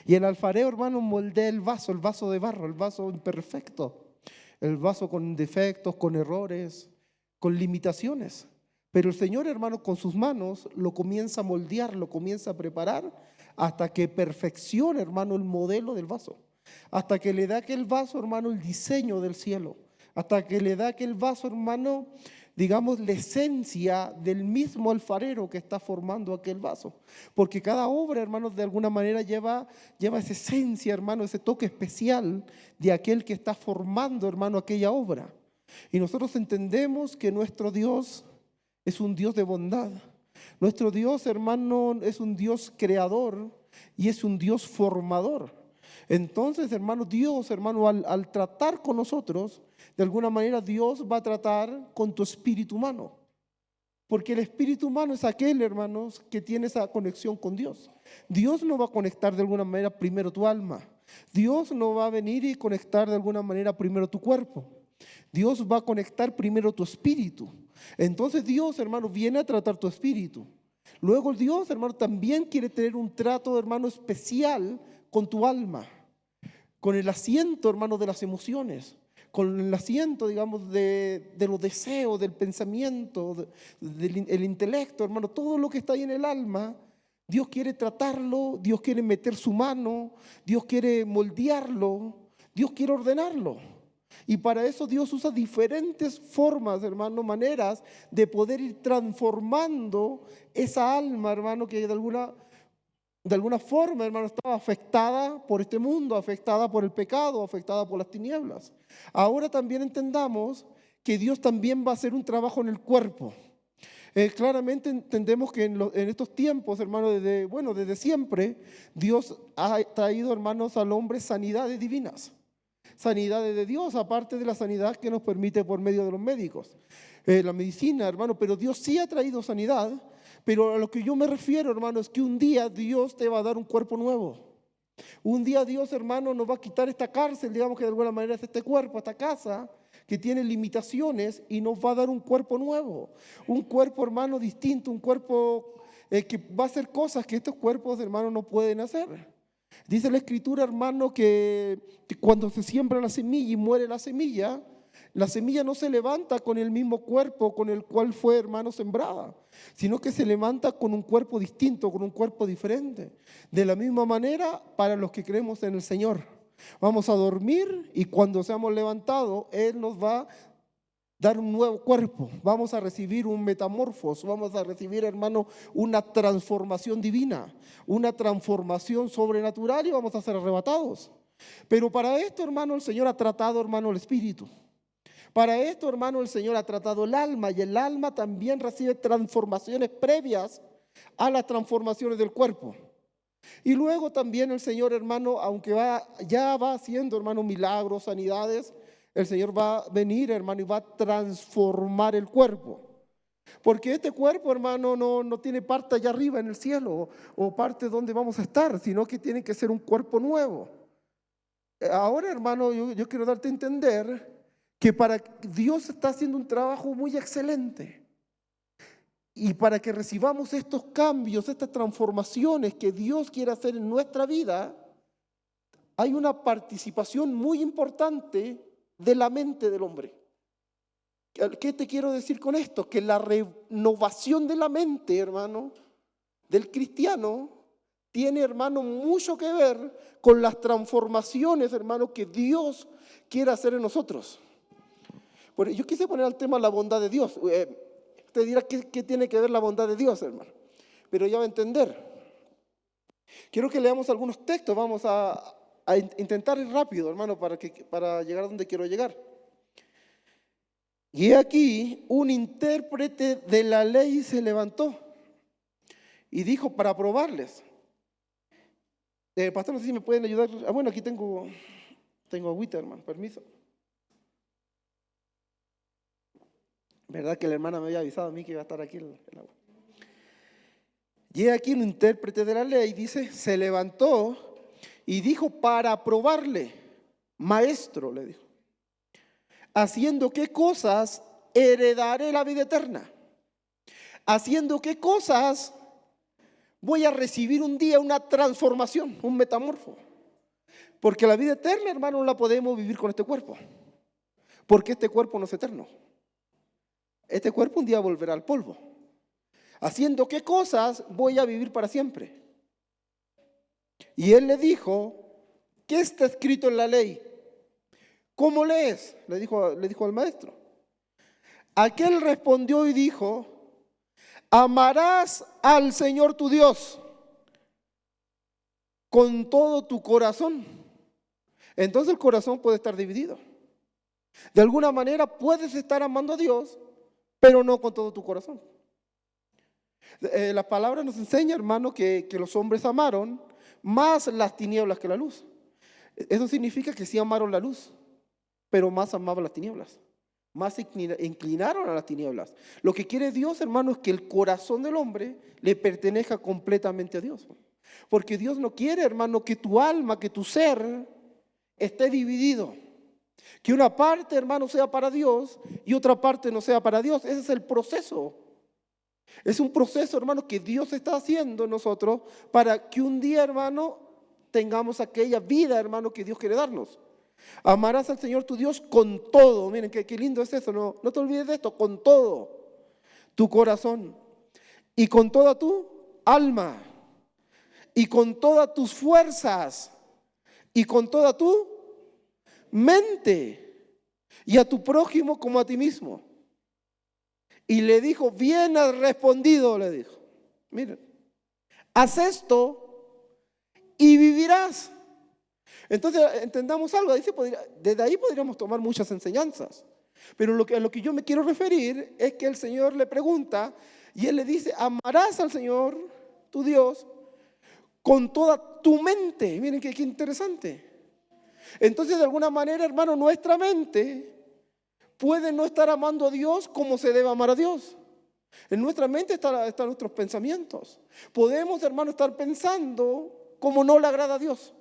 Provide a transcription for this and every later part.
Y el alfarero, hermano, moldea el vaso de barro, el vaso imperfecto, el vaso con defectos, con errores, con limitaciones. Pero el Señor, hermano, con sus manos lo comienza a moldear, lo comienza a preparar hasta que perfecciona, hermano, el modelo del vaso. Hasta que le da a aquel vaso, hermano, el diseño del cielo. Hasta que le da a aquel vaso, hermano, digamos, la esencia del mismo alfarero que está formando aquel vaso. Porque cada obra, hermanos, de alguna manera lleva esa esencia, hermano, ese toque especial de aquel que está formando, hermano, aquella obra. Y nosotros entendemos que nuestro Dios es un Dios de bondad. Nuestro Dios, hermano, es un Dios creador y es un Dios formador. Entonces, hermano, Dios, hermano, al tratar con nosotros, de alguna manera Dios va a tratar con tu espíritu humano. Porque el espíritu humano es aquel, hermanos, que tiene esa conexión con Dios. Dios no va a conectar de alguna manera primero tu alma. Dios no va a venir y conectar de alguna manera primero tu cuerpo. Dios va a conectar primero tu espíritu. Entonces Dios, hermano, viene a tratar tu espíritu. Luego Dios, hermano, también quiere tener un trato, hermano, especial con tu alma, con el asiento, hermano, de las emociones, con el asiento, digamos, de los deseos, del pensamiento, del intelecto, hermano, todo lo que está ahí en el alma. Dios quiere tratarlo, Dios quiere meter su mano, Dios quiere moldearlo, Dios quiere ordenarlo. Y para eso Dios usa diferentes formas, hermano, maneras de poder ir transformando esa alma, hermano, que de alguna forma, hermano, estaba afectada por este mundo, afectada por el pecado, afectada por las tinieblas. Ahora también entendamos que Dios también va a hacer un trabajo en el cuerpo. Claramente entendemos que en estos tiempos, hermano, desde siempre, Dios ha traído, hermanos, al hombre sanidades divinas. Sanidades de Dios, aparte de la sanidad que nos permite por medio de los médicos. La medicina, hermano, pero Dios sí ha traído sanidad, pero a lo que yo me refiero, hermano, es que un día Dios te va a dar un cuerpo nuevo. Un día Dios, hermano, nos va a quitar esta cárcel, digamos que de alguna manera es este cuerpo, esta casa, que tiene limitaciones y nos va a dar un cuerpo nuevo. Un cuerpo, hermano, distinto, un cuerpo que va a hacer cosas que estos cuerpos, hermano, no pueden hacer. Dice la Escritura, hermano, que cuando se siembra la semilla y muere la semilla no se levanta con el mismo cuerpo con el cual fue, hermano, sembrada, sino que se levanta con un cuerpo distinto, con un cuerpo diferente. De la misma manera, para los que creemos en el Señor, vamos a dormir y cuando seamos levantados, Él nos va a dar un nuevo cuerpo, vamos a recibir un metamorfos, vamos a recibir, hermano, una transformación divina, una transformación sobrenatural y vamos a ser arrebatados. Pero para esto, hermano, el Señor ha tratado, hermano, el espíritu. Para esto, hermano, el Señor ha tratado el alma y el alma también recibe transformaciones previas a las transformaciones del cuerpo. Y luego también el Señor, hermano, aunque ya va haciendo, hermano, milagros, sanidades, el Señor va a venir, hermano, y va a transformar el cuerpo. Porque este cuerpo, hermano, no tiene parte allá arriba en el cielo o parte donde vamos a estar, sino que tiene que ser un cuerpo nuevo. Ahora, hermano, yo quiero darte a entender que Dios está haciendo un trabajo muy excelente. Y para que recibamos estos cambios, estas transformaciones que Dios quiere hacer en nuestra vida, hay una participación muy importante de la mente del hombre. ¿Qué te quiero decir con esto? Que la renovación de la mente, hermano, del cristiano, tiene, hermano, mucho que ver con las transformaciones, hermano, que Dios quiere hacer en nosotros. Bueno, yo quise poner al tema la bondad de Dios. Usted dirá, ¿qué tiene que ver la bondad de Dios, hermano? Pero ya va a entender. Quiero que leamos algunos textos. Vamos a intentar ir rápido, hermano, para llegar a donde quiero llegar. Y aquí un intérprete de la ley se levantó y dijo para probarles. Pastor, no sé si me pueden ayudar. Bueno, aquí tengo agüita, hermano, permiso. ¿Verdad que la hermana me había avisado a mí que iba a estar aquí el agua? Y aquí un intérprete de la ley, dice, se levantó y dijo para probarle, maestro, le dijo, ¿haciendo qué cosas heredaré la vida eterna? ¿Haciendo qué cosas voy a recibir un día una transformación, un metamorfo. Porque la vida eterna, hermano, no la podemos vivir con este cuerpo. Porque este cuerpo no es eterno. Este cuerpo un día volverá al polvo. ¿Haciendo qué cosas voy a vivir para siempre? Y él le dijo, ¿qué está escrito en la ley? ¿Cómo lees? Le dijo al maestro. Aquel respondió y dijo, amarás al Señor tu Dios con todo tu corazón. Entonces el corazón puede estar dividido. De alguna manera puedes estar amando a Dios, pero no con todo tu corazón. La palabra nos enseña, hermano, que los hombres amaron más las tinieblas que la luz. Eso significa que sí amaron la luz, pero más amaban las tinieblas. Más se inclinaron a las tinieblas. Lo que quiere Dios, hermano, es que el corazón del hombre le pertenezca completamente a Dios. Porque Dios no quiere, hermano, que tu alma, que tu ser esté dividido. Que una parte, hermano, sea para Dios y otra parte no sea para Dios. Ese es el proceso. Es un proceso, hermano, que Dios está haciendo en nosotros para que un día, hermano, tengamos aquella vida, hermano, que Dios quiere darnos. Amarás al Señor tu Dios con todo. Miren qué lindo es eso. No te olvides de esto. Con todo tu corazón y con toda tu alma y con todas tus fuerzas y con toda tu mente y a tu prójimo como a ti mismo. Y le dijo, bien has respondido, le dijo. Miren, haz esto y vivirás. Entonces entendamos algo, desde ahí podríamos tomar muchas enseñanzas. Pero a lo que yo me quiero referir es que el Señor le pregunta y Él le dice, amarás al Señor, tu Dios, con toda tu mente. Miren qué interesante. Entonces de alguna manera, hermano, nuestra mente puede no estar amando a Dios como se debe amar a Dios. En nuestra mente están nuestros pensamientos. Podemos, hermano, estar pensando como no le agrada a Dios.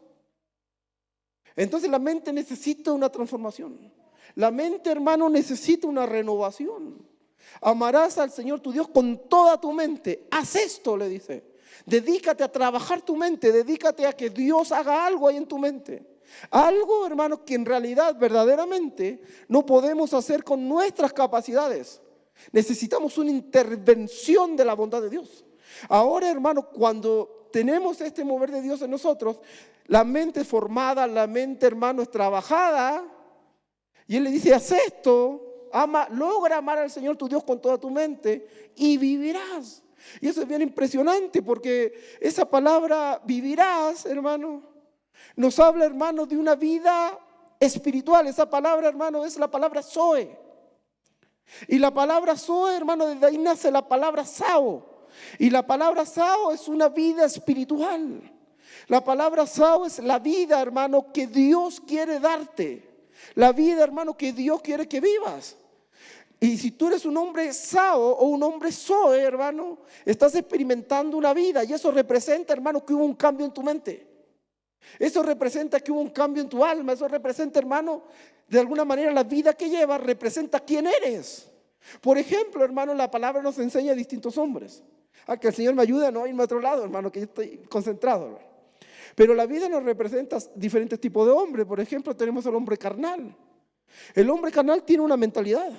Entonces la mente necesita una transformación. La mente, hermano, necesita una renovación. Amarás al Señor tu Dios con toda tu mente. Haz esto, le dice. Dedícate a trabajar tu mente. Dedícate a que Dios haga algo ahí en tu mente. Algo, hermano, que en realidad, verdaderamente, no podemos hacer con nuestras capacidades. Necesitamos una intervención de la bondad de Dios. Ahora, hermano, cuando tenemos este mover de Dios en nosotros, la mente es formada, la mente, hermano, es trabajada. Y Él le dice, haz esto, logra amar al Señor tu Dios con toda tu mente y vivirás. Y eso es bien impresionante porque esa palabra vivirás, hermano, nos habla, hermano, de una vida espiritual. Esa palabra, hermano, es la palabra Zoe. Y la palabra Zoe, hermano, desde ahí nace la palabra Sao. Y la palabra Sao es una vida espiritual. La palabra Sao es la vida, hermano, que Dios quiere darte. La vida, hermano, que Dios quiere que vivas. Y si tú eres un hombre Sao o un hombre Zoe, hermano, estás experimentando una vida. Y eso representa, hermano, que hubo un cambio en tu mente. Eso representa que hubo un cambio en tu alma. Eso representa, hermano, de alguna manera la vida que llevas representa quién eres. Por ejemplo, hermano, la palabra nos enseña a distintos hombres. A que el Señor me ayude a no irme a otro lado, hermano, que yo estoy concentrado. Pero la vida nos representa diferentes tipos de hombres. Por ejemplo, tenemos al hombre carnal. El hombre carnal tiene una mentalidad.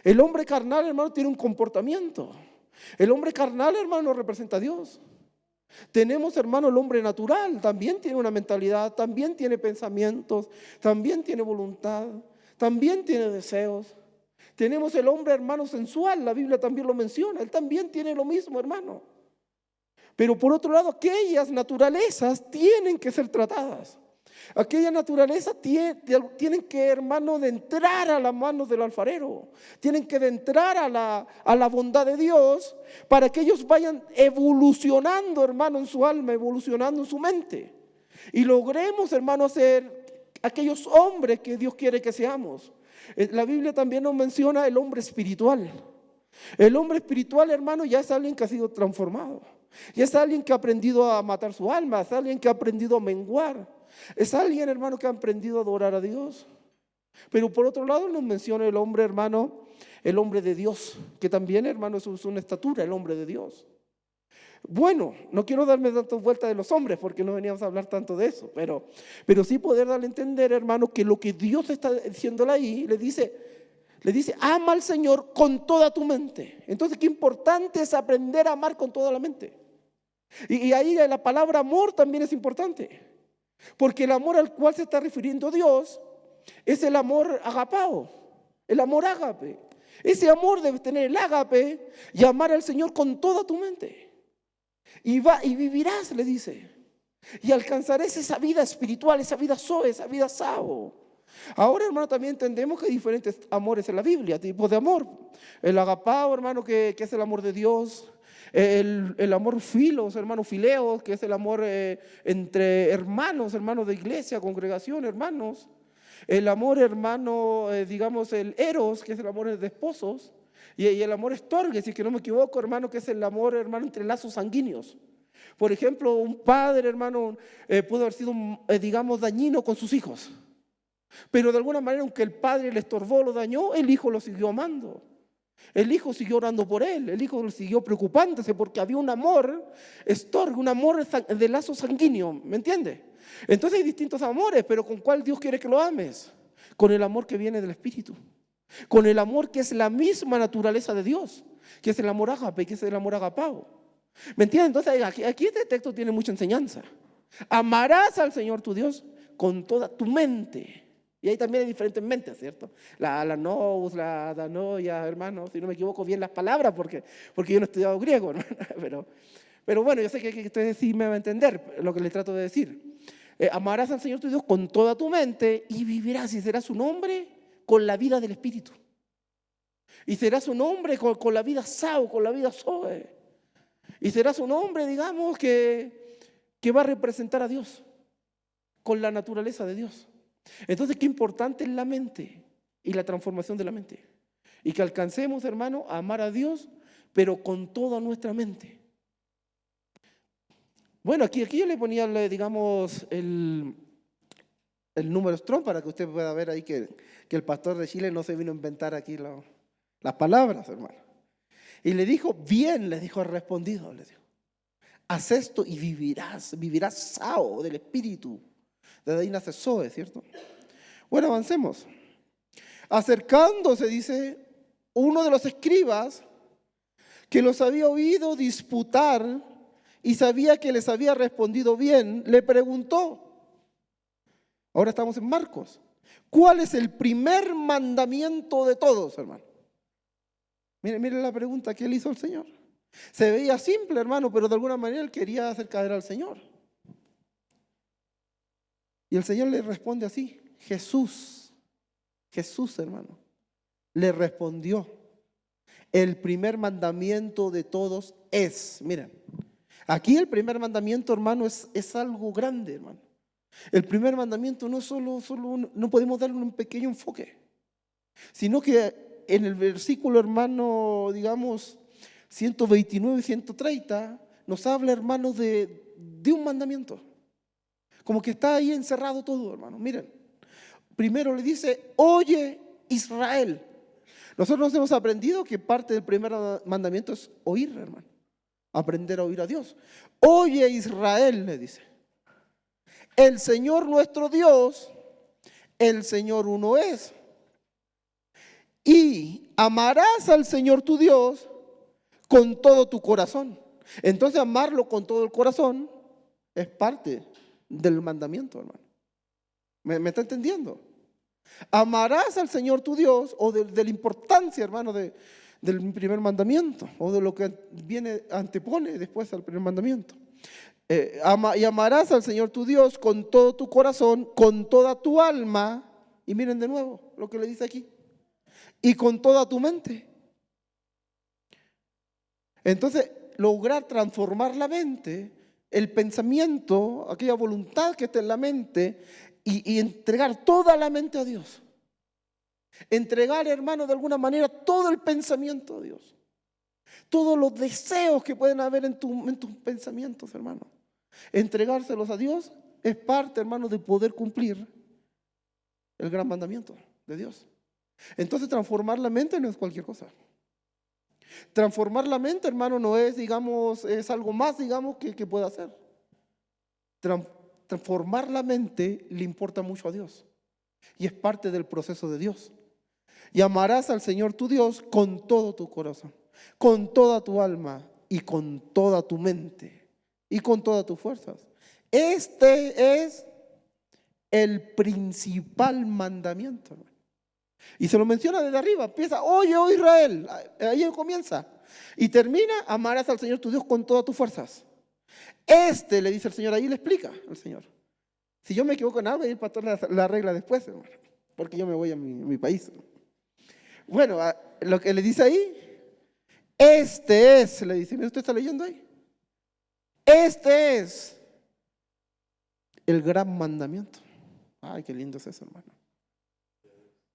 El hombre carnal, hermano, tiene un comportamiento. El hombre carnal, hermano, representa a Dios. Tenemos, hermano, el hombre natural. También tiene una mentalidad, también tiene pensamientos, también tiene voluntad, también tiene deseos. Tenemos el hombre, hermano, sensual. La Biblia también lo menciona. Él también tiene lo mismo, hermano. Pero por otro lado, aquellas naturalezas tienen que ser tratadas. Aquellas naturalezas tienen que, hermano, de entrar a las manos del alfarero. Tienen que de entrar a la bondad de Dios para que ellos vayan evolucionando, hermano, en su alma, evolucionando en su mente. Y logremos, hermano, ser aquellos hombres que Dios quiere que seamos. La Biblia también nos menciona el hombre espiritual. El hombre espiritual, hermano, ya es alguien que ha sido transformado. Ya es alguien que ha aprendido a matar su alma. Es alguien que ha aprendido a menguar. Es alguien, hermano, que ha aprendido a adorar a Dios. Pero por otro lado nos menciona el hombre, hermano, el hombre de Dios, que también, hermano, es una estatura, el hombre de Dios. Bueno, no quiero darme tantas vueltas de los hombres porque no veníamos a hablar tanto de eso, pero sí poder darle a entender, hermano, que lo que Dios está diciéndole ahí, le dice, ama al Señor con toda tu mente. Entonces, qué importante es aprender a amar con toda la mente. Y ahí la palabra amor también es importante, porque el amor al cual se está refiriendo Dios es el amor agapao, el amor ágape. Ese amor debe tener el ágape y amar al Señor con toda tu mente. Y vivirás, le dice, y alcanzarás esa vida espiritual, esa vida zoe, esa vida sao. Ahora, hermano, también entendemos que hay diferentes amores en la Biblia, tipos de amor. El agapao, hermano, que es el amor de Dios. El amor filos, hermano, fileos, que es el amor entre hermanos, hermanos de iglesia, congregación, hermanos. El amor, hermano, digamos, el eros, que es el amor de esposos. Y el amor estorgue, si que no me equivoco, hermano, que es el amor, hermano, entre lazos sanguíneos. Por ejemplo, un padre, hermano, pudo haber sido, digamos, dañino con sus hijos. Pero de alguna manera, aunque el padre le estorbó, lo dañó, el hijo lo siguió amando. El hijo siguió orando por él, el hijo siguió preocupándose porque había un amor estorgue, un amor de lazo sanguíneo, ¿me entiende? Entonces hay distintos amores, pero ¿con cuál Dios quiere que lo ames? Con el amor que viene del Espíritu, con el amor que es la misma naturaleza de Dios, que es el amor ágape, que es el amor agapao. ¿Me entiendes? Entonces aquí este texto tiene mucha enseñanza. Amarás al Señor tu Dios con toda tu mente. Y ahí también hay diferentes mentes, ¿cierto? La nous, la danoia, hermano, si no me equivoco bien las palabras, porque yo no he estudiado griego, hermano. Pero bueno, yo sé que usted sí me va a entender lo que le trato de decir. Amarás al Señor tu Dios con toda tu mente y vivirás y serás un hombre con la vida del Espíritu. Y serás un hombre con la vida sao, con la vida zoe. Y serás un hombre, digamos, que va a representar a Dios, con la naturaleza de Dios. Entonces, qué importante es la mente y la transformación de la mente. Y que alcancemos, hermano, a amar a Dios, pero con toda nuestra mente. Bueno, aquí yo le ponía, digamos, el número strong para que usted pueda ver ahí que el pastor de Chile no se vino a inventar aquí las palabras, hermano. Y le dijo, bien, le dijo, respondido, le dijo, haz esto y vivirás sao del Espíritu. De ahí nace Zoe, ¿cierto? Bueno, avancemos. Acercándose, dice, uno de los escribas que los había oído disputar y sabía que les había respondido bien, le preguntó. Ahora estamos en Marcos. ¿Cuál es el primer mandamiento de todos, hermano? Mire la pregunta que él hizo al Señor. Se veía simple, hermano, pero de alguna manera él quería hacer caer al Señor. Y el Señor le responde así, Jesús, hermano, le respondió, el primer mandamiento de todos es, miren, aquí el primer mandamiento, hermano, es algo grande, hermano. El primer mandamiento no es solo no podemos darle un pequeño enfoque, sino que en el versículo, hermano, digamos, 129 y 130, nos habla, hermano, de un mandamiento. Como que está ahí encerrado todo, hermano. Miren, primero le dice, oye Israel. Nosotros nos hemos aprendido que parte del primer mandamiento es oír, hermano. Aprender a oír a Dios. Oye Israel, le dice. El Señor nuestro Dios, el Señor uno es. Y amarás al Señor tu Dios con todo tu corazón. Entonces amarlo con todo el corazón es parte del mandamiento, hermano. ¿Me está entendiendo? Amarás al Señor tu Dios, o de la importancia, hermano, del primer mandamiento, o de lo que antepone después al primer mandamiento. Y amarás al Señor tu Dios con todo tu corazón, con toda tu alma, y miren de nuevo lo que le dice aquí, y con toda tu mente. Entonces, lograr transformar la mente, el pensamiento, aquella voluntad que está en la mente, y entregar toda la mente a Dios. Entregar, hermano, de alguna manera todo el pensamiento a Dios. Todos los deseos que pueden haber en tus pensamientos, hermano. Entregárselos a Dios es parte, hermano, de poder cumplir el gran mandamiento de Dios. Entonces, transformar la mente no es cualquier cosa. Transformar la mente, hermano, no es, digamos, es algo más, digamos, que pueda hacer. Transformar la mente le importa mucho a Dios y es parte del proceso de Dios. Y amarás al Señor tu Dios con todo tu corazón, con toda tu alma y con toda tu mente y con todas tus fuerzas. Este es el principal mandamiento, hermano. Y se lo menciona desde arriba, empieza, oye, oh Israel, ahí comienza. Y termina, amarás al Señor tu Dios con todas tus fuerzas. Le dice el Señor, ahí le explica al Señor. Si yo me equivoco en algo, el pastor la arregla después, hermano, porque yo me voy a mi país. Bueno, lo que le dice ahí, le dice, mira, usted está leyendo ahí. Este es el gran mandamiento. Ay, qué lindo es eso, hermano.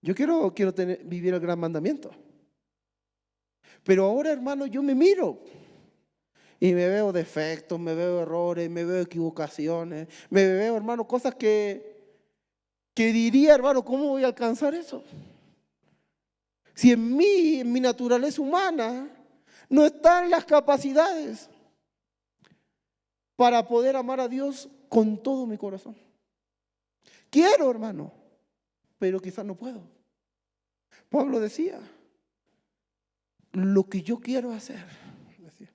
Yo quiero vivir el gran mandamiento. Pero ahora, hermano, yo me miro y me veo defectos, me veo errores, me veo equivocaciones, me veo, hermano, cosas que diría, hermano, ¿cómo voy a alcanzar eso? Si en mí, en mi naturaleza humana, no están las capacidades para poder amar a Dios con todo mi corazón. Quiero, hermano, pero quizás no puedo. Pablo decía, lo que yo quiero hacer, decía,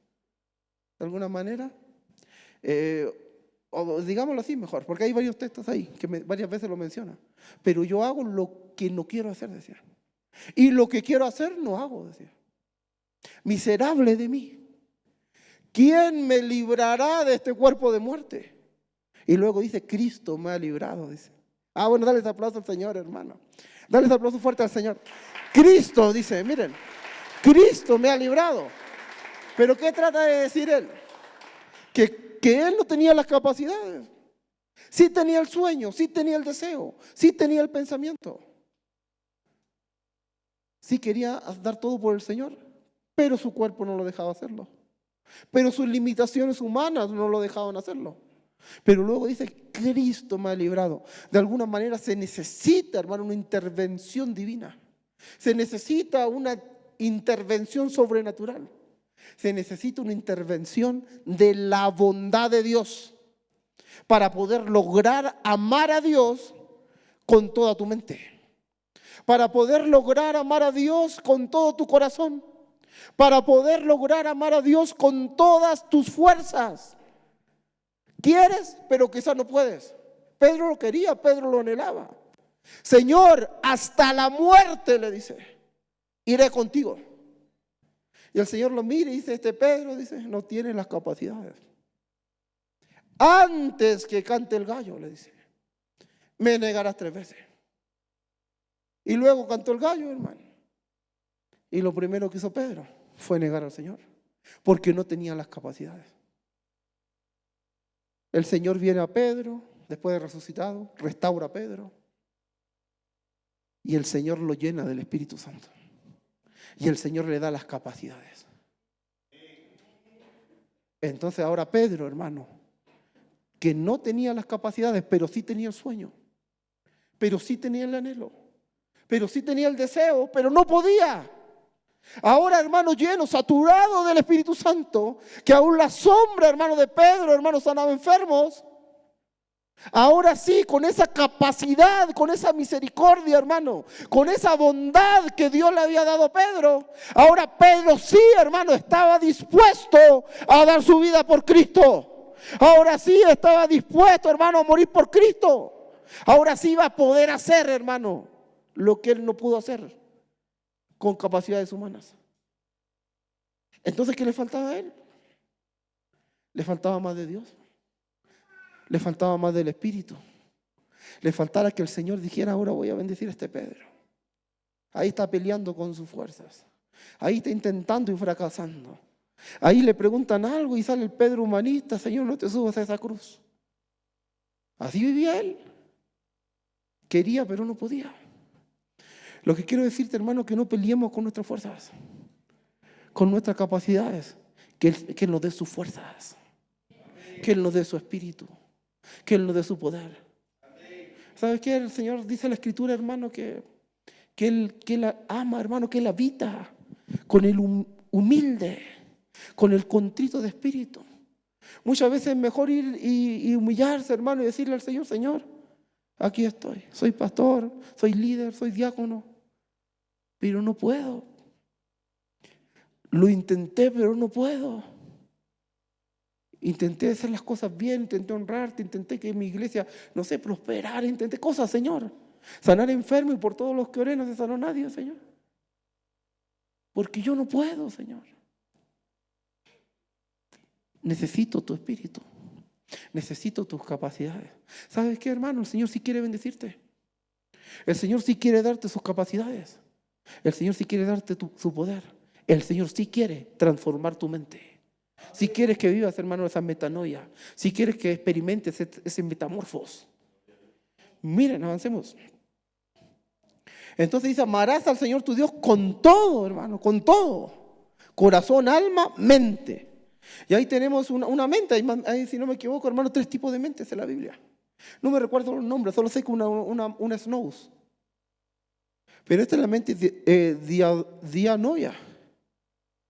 de alguna manera, o digámoslo así mejor, porque hay varios textos ahí que varias veces lo menciona, pero yo hago lo que no quiero hacer, decía, y lo que quiero hacer no hago, decía. Miserable de mí, ¿quién me librará de este cuerpo de muerte? Y luego dice, Cristo me ha librado, dice. Bueno, dale ese aplauso al Señor, hermano. Dale ese aplauso fuerte al Señor. Cristo, dice, miren, Cristo me ha librado. Pero ¿qué trata de decir él? Que él no tenía las capacidades. Sí tenía el sueño, sí tenía el deseo, sí tenía el pensamiento. Sí quería dar todo por el Señor, pero su cuerpo no lo dejaba hacerlo. Pero sus limitaciones humanas no lo dejaban hacerlo. Pero luego dice, Cristo me ha librado. De alguna manera se necesita, hermano, una intervención divina. Se necesita una intervención sobrenatural. Se necesita una intervención de la bondad de Dios para poder lograr amar a Dios con toda tu mente. Para poder lograr amar a Dios con todo tu corazón. Para poder lograr amar a Dios con todas tus fuerzas. Quieres, pero quizás no puedes. Pedro lo quería, Pedro lo anhelaba. Señor, hasta la muerte, le dice, iré contigo. Y el Señor lo mira y dice, Pedro, dice, no tiene las capacidades. Antes que cante el gallo, le dice, me negarás 3 veces. Y luego cantó el gallo, hermano. Y lo primero que hizo Pedro fue negar al Señor, porque no tenía las capacidades. El Señor viene a Pedro, después de resucitado, restaura a Pedro. Y el Señor lo llena del Espíritu Santo. Y el Señor le da las capacidades. Entonces ahora Pedro, hermano, que no tenía las capacidades, pero sí tenía el sueño, pero sí tenía el anhelo, pero sí tenía el deseo, pero no podía. Ahora, hermano, lleno, saturado del Espíritu Santo, que aún la sombra, hermano, de Pedro, hermano, sanaba enfermos. Ahora sí, con esa capacidad, con esa misericordia, hermano, con esa bondad que Dios le había dado a Pedro, ahora Pedro sí, hermano, estaba dispuesto a dar su vida por Cristo. Ahora sí estaba dispuesto, hermano, a morir por Cristo. Ahora sí iba a poder hacer, hermano, lo que él no pudo hacer con capacidades humanas. Entonces, ¿qué le faltaba a él? Le faltaba más de Dios. Le faltaba más del Espíritu. Le faltaba que el Señor dijera, ahora voy a bendecir a este Pedro. Ahí está peleando con sus fuerzas. Ahí está intentando y fracasando. Ahí le preguntan algo y sale el Pedro humanista, Señor, no te subas a esa cruz. Así vivía él. Quería, pero no podía. Lo que quiero decirte, hermano, que no peleemos con nuestras fuerzas, con nuestras capacidades, que Él nos dé sus fuerzas, que Él nos dé su espíritu, que Él nos dé su poder. ¿Sabes qué? El Señor dice en la Escritura, hermano, que Él ama, hermano, que Él habita con el humilde, con el contrito de espíritu. Muchas veces es mejor ir y humillarse, hermano, y decirle al Señor: Señor, aquí estoy, soy pastor, soy líder, soy diácono, pero no puedo. Lo intenté, pero no puedo. Intenté hacer las cosas bien, intenté honrarte, intenté que mi iglesia, no sé, prosperara, intenté cosas, Señor. Sanar enfermos, y por todos los que oré no se sanó nadie, Señor. Porque yo no puedo, Señor. Necesito tu espíritu. Necesito tus capacidades. ¿Sabes qué, hermano? El Señor sí quiere bendecirte. El Señor sí quiere darte sus capacidades. El Señor sí quiere darte su poder. El Señor sí quiere transformar tu mente. Si quieres que vivas, hermano, esa metanoia. Si quieres que experimentes ese metamorfos. Miren, avancemos. Entonces dice: amarás al Señor tu Dios con todo, hermano, con todo. Corazón, alma, mente. Y ahí tenemos una mente. Ahí, si no me equivoco, hermano, 3 tipos de mentes en la Biblia. No me recuerdo los nombres, solo sé que una es nous. Pero esta es la mente dianoia,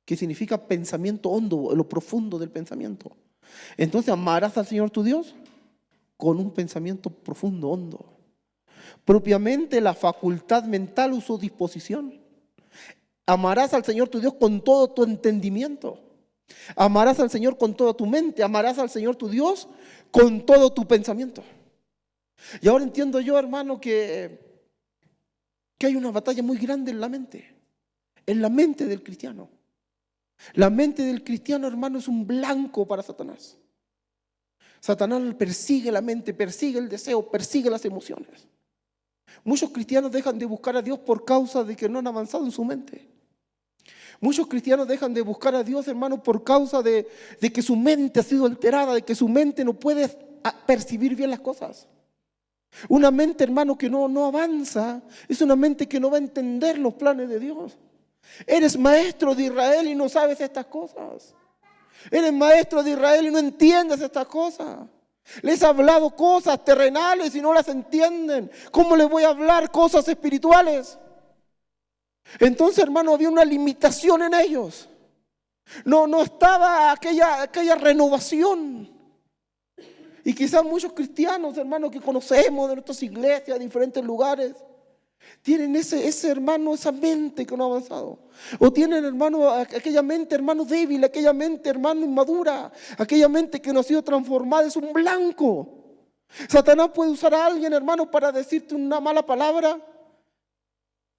que significa pensamiento hondo, lo profundo del pensamiento. Entonces amarás al Señor tu Dios con un pensamiento profundo, hondo. Propiamente la facultad mental o su disposición. Amarás al Señor tu Dios con todo tu entendimiento. Amarás al Señor con toda tu mente. Amarás al Señor tu Dios con todo tu pensamiento. Y ahora entiendo yo, hermano, que hay una batalla muy grande en la mente. En la mente del cristiano. La mente del cristiano, hermano, es un blanco para Satanás. Satanás persigue la mente, persigue el deseo, persigue las emociones. Muchos cristianos dejan de buscar a Dios por causa de que no han avanzado en su mente. Muchos cristianos dejan de buscar a Dios, hermano, por causa de que su mente ha sido alterada, de que su mente no puede percibir bien las cosas. Una mente, hermano, que no avanza, es una mente que no va a entender los planes de Dios. Eres maestro de Israel y no sabes estas cosas. Eres maestro de Israel y no entiendes estas cosas. Les he hablado cosas terrenales y no las entienden. ¿Cómo les voy a hablar cosas espirituales? Entonces, hermano, había una limitación en ellos. No estaba aquella renovación. Y quizás muchos cristianos, hermano, que conocemos de nuestras iglesias, de diferentes lugares, tienen ese hermano, esa mente que no ha avanzado. O tienen, hermano, aquella mente, hermano, débil, aquella mente, hermano, inmadura, aquella mente que no ha sido transformada, es un blanco. Satanás puede usar a alguien, hermano, para decirte una mala palabra.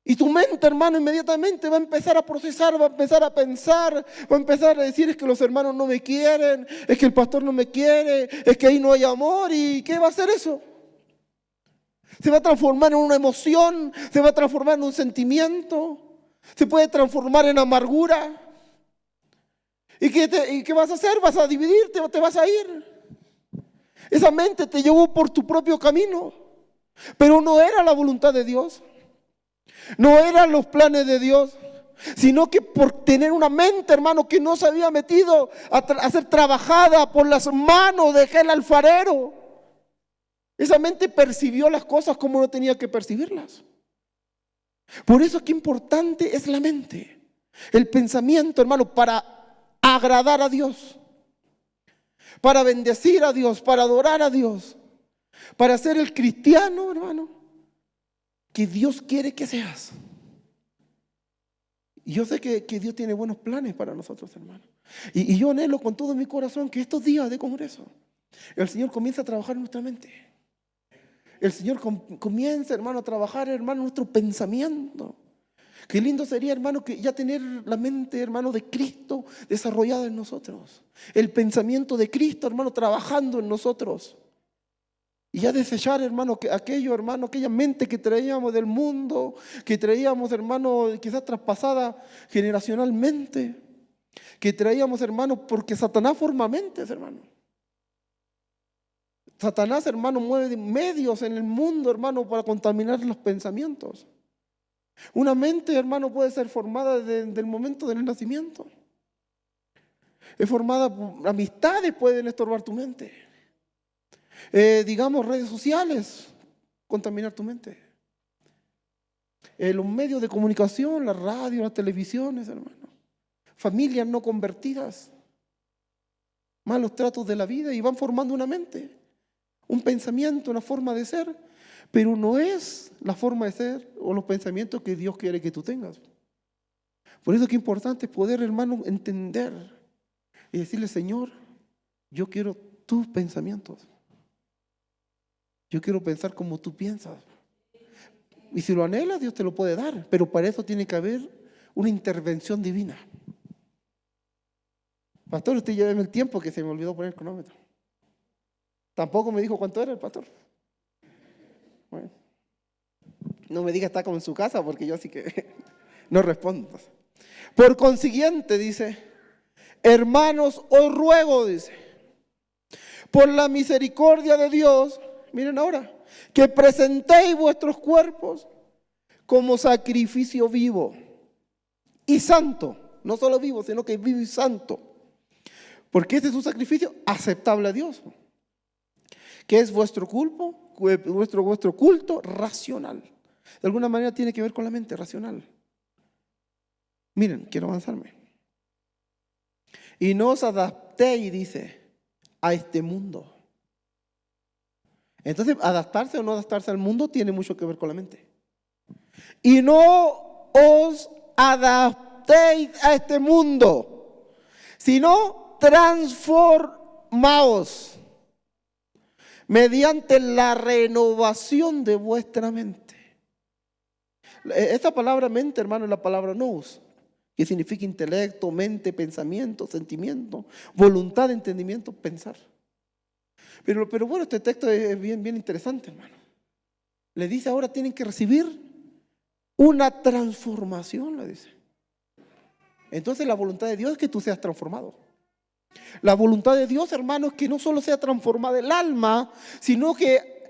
Y tu mente, hermano, inmediatamente va a empezar a procesar, va a empezar a pensar, va a empezar a decir: es que los hermanos no me quieren, es que el pastor no me quiere, es que ahí no hay amor. ¿Y qué va a hacer eso? Se va a transformar en una emoción, se va a transformar en un sentimiento, se puede transformar en amargura. ¿Y qué vas a hacer? Vas a dividirte, te vas a ir. Esa mente te llevó por tu propio camino, pero no era la voluntad de Dios, no eran los planes de Dios, sino que por tener una mente, hermano, que no se había metido a ser trabajada por las manos de aquel alfarero. Esa mente percibió las cosas como no tenía que percibirlas. Por eso qué importante es la mente, el pensamiento, hermano, para agradar a Dios, para bendecir a Dios, para adorar a Dios, para ser el cristiano, hermano, que Dios quiere que seas. Y yo sé que Dios tiene buenos planes para nosotros, hermano. Y yo anhelo con todo mi corazón que estos días de congreso el Señor comience a trabajar en nuestra mente. El Señor comienza, hermano, a trabajar, hermano, nuestro pensamiento. Qué lindo sería, hermano, que ya tener la mente, hermano, de Cristo desarrollada en nosotros. El pensamiento de Cristo, hermano, trabajando en nosotros. Y ya desechar, hermano, aquella mente que traíamos del mundo, que traíamos, hermano, quizás traspasada generacionalmente, que traíamos, hermano, porque Satanás forma mentes, hermano. Satanás, hermano, mueve medios en el mundo, hermano, para contaminar los pensamientos. Una mente, hermano, puede ser formada desde el momento del nacimiento. Es formada por amistades, pueden estorbar tu mente. Digamos, redes sociales, contaminar tu mente. Los medios de comunicación, la radio, las televisiones, hermano. familias no convertidas, malos tratos de la vida, y van formando una mente, un pensamiento, una forma de ser, pero no es la forma de ser o los pensamientos que Dios quiere que tú tengas. Por eso que es importante poder, hermano, entender y decirle: Señor, yo quiero tus pensamientos. Yo quiero pensar como tú piensas. Y si lo anhelas, Dios te lo puede dar, pero para eso tiene que haber una intervención divina. Pastor, usted lléveme el tiempo, que se me olvidó poner el cronómetro. Tampoco me dijo cuánto era el pastor. Bueno, no me diga está como en su casa, porque yo así que no respondo. Por consiguiente, dice: hermanos, os ruego, dice, por la misericordia de Dios, miren ahora, que presentéis vuestros cuerpos como sacrificio vivo y santo. No solo vivo, sino que vivo y santo. Porque este es un sacrificio aceptable a Dios, que es vuestro culto racional. De alguna manera tiene que ver con la mente racional. Miren, quiero avanzarme. Y no os adaptéis, dice, a este mundo. Entonces, adaptarse o no adaptarse al mundo tiene mucho que ver con la mente. Y no os adaptéis a este mundo, sino transformaos mediante la renovación de vuestra mente. Esta palabra mente, hermano, es la palabra nous, que significa intelecto, mente, pensamiento, sentimiento, voluntad, entendimiento, pensar. Pero bueno, este texto es bien interesante, hermano. Le dice ahora tienen que recibir una transformación, le dice. Entonces la voluntad de Dios es que tú seas transformado. La voluntad de Dios, hermano, es que no solo sea transformada el alma, sino que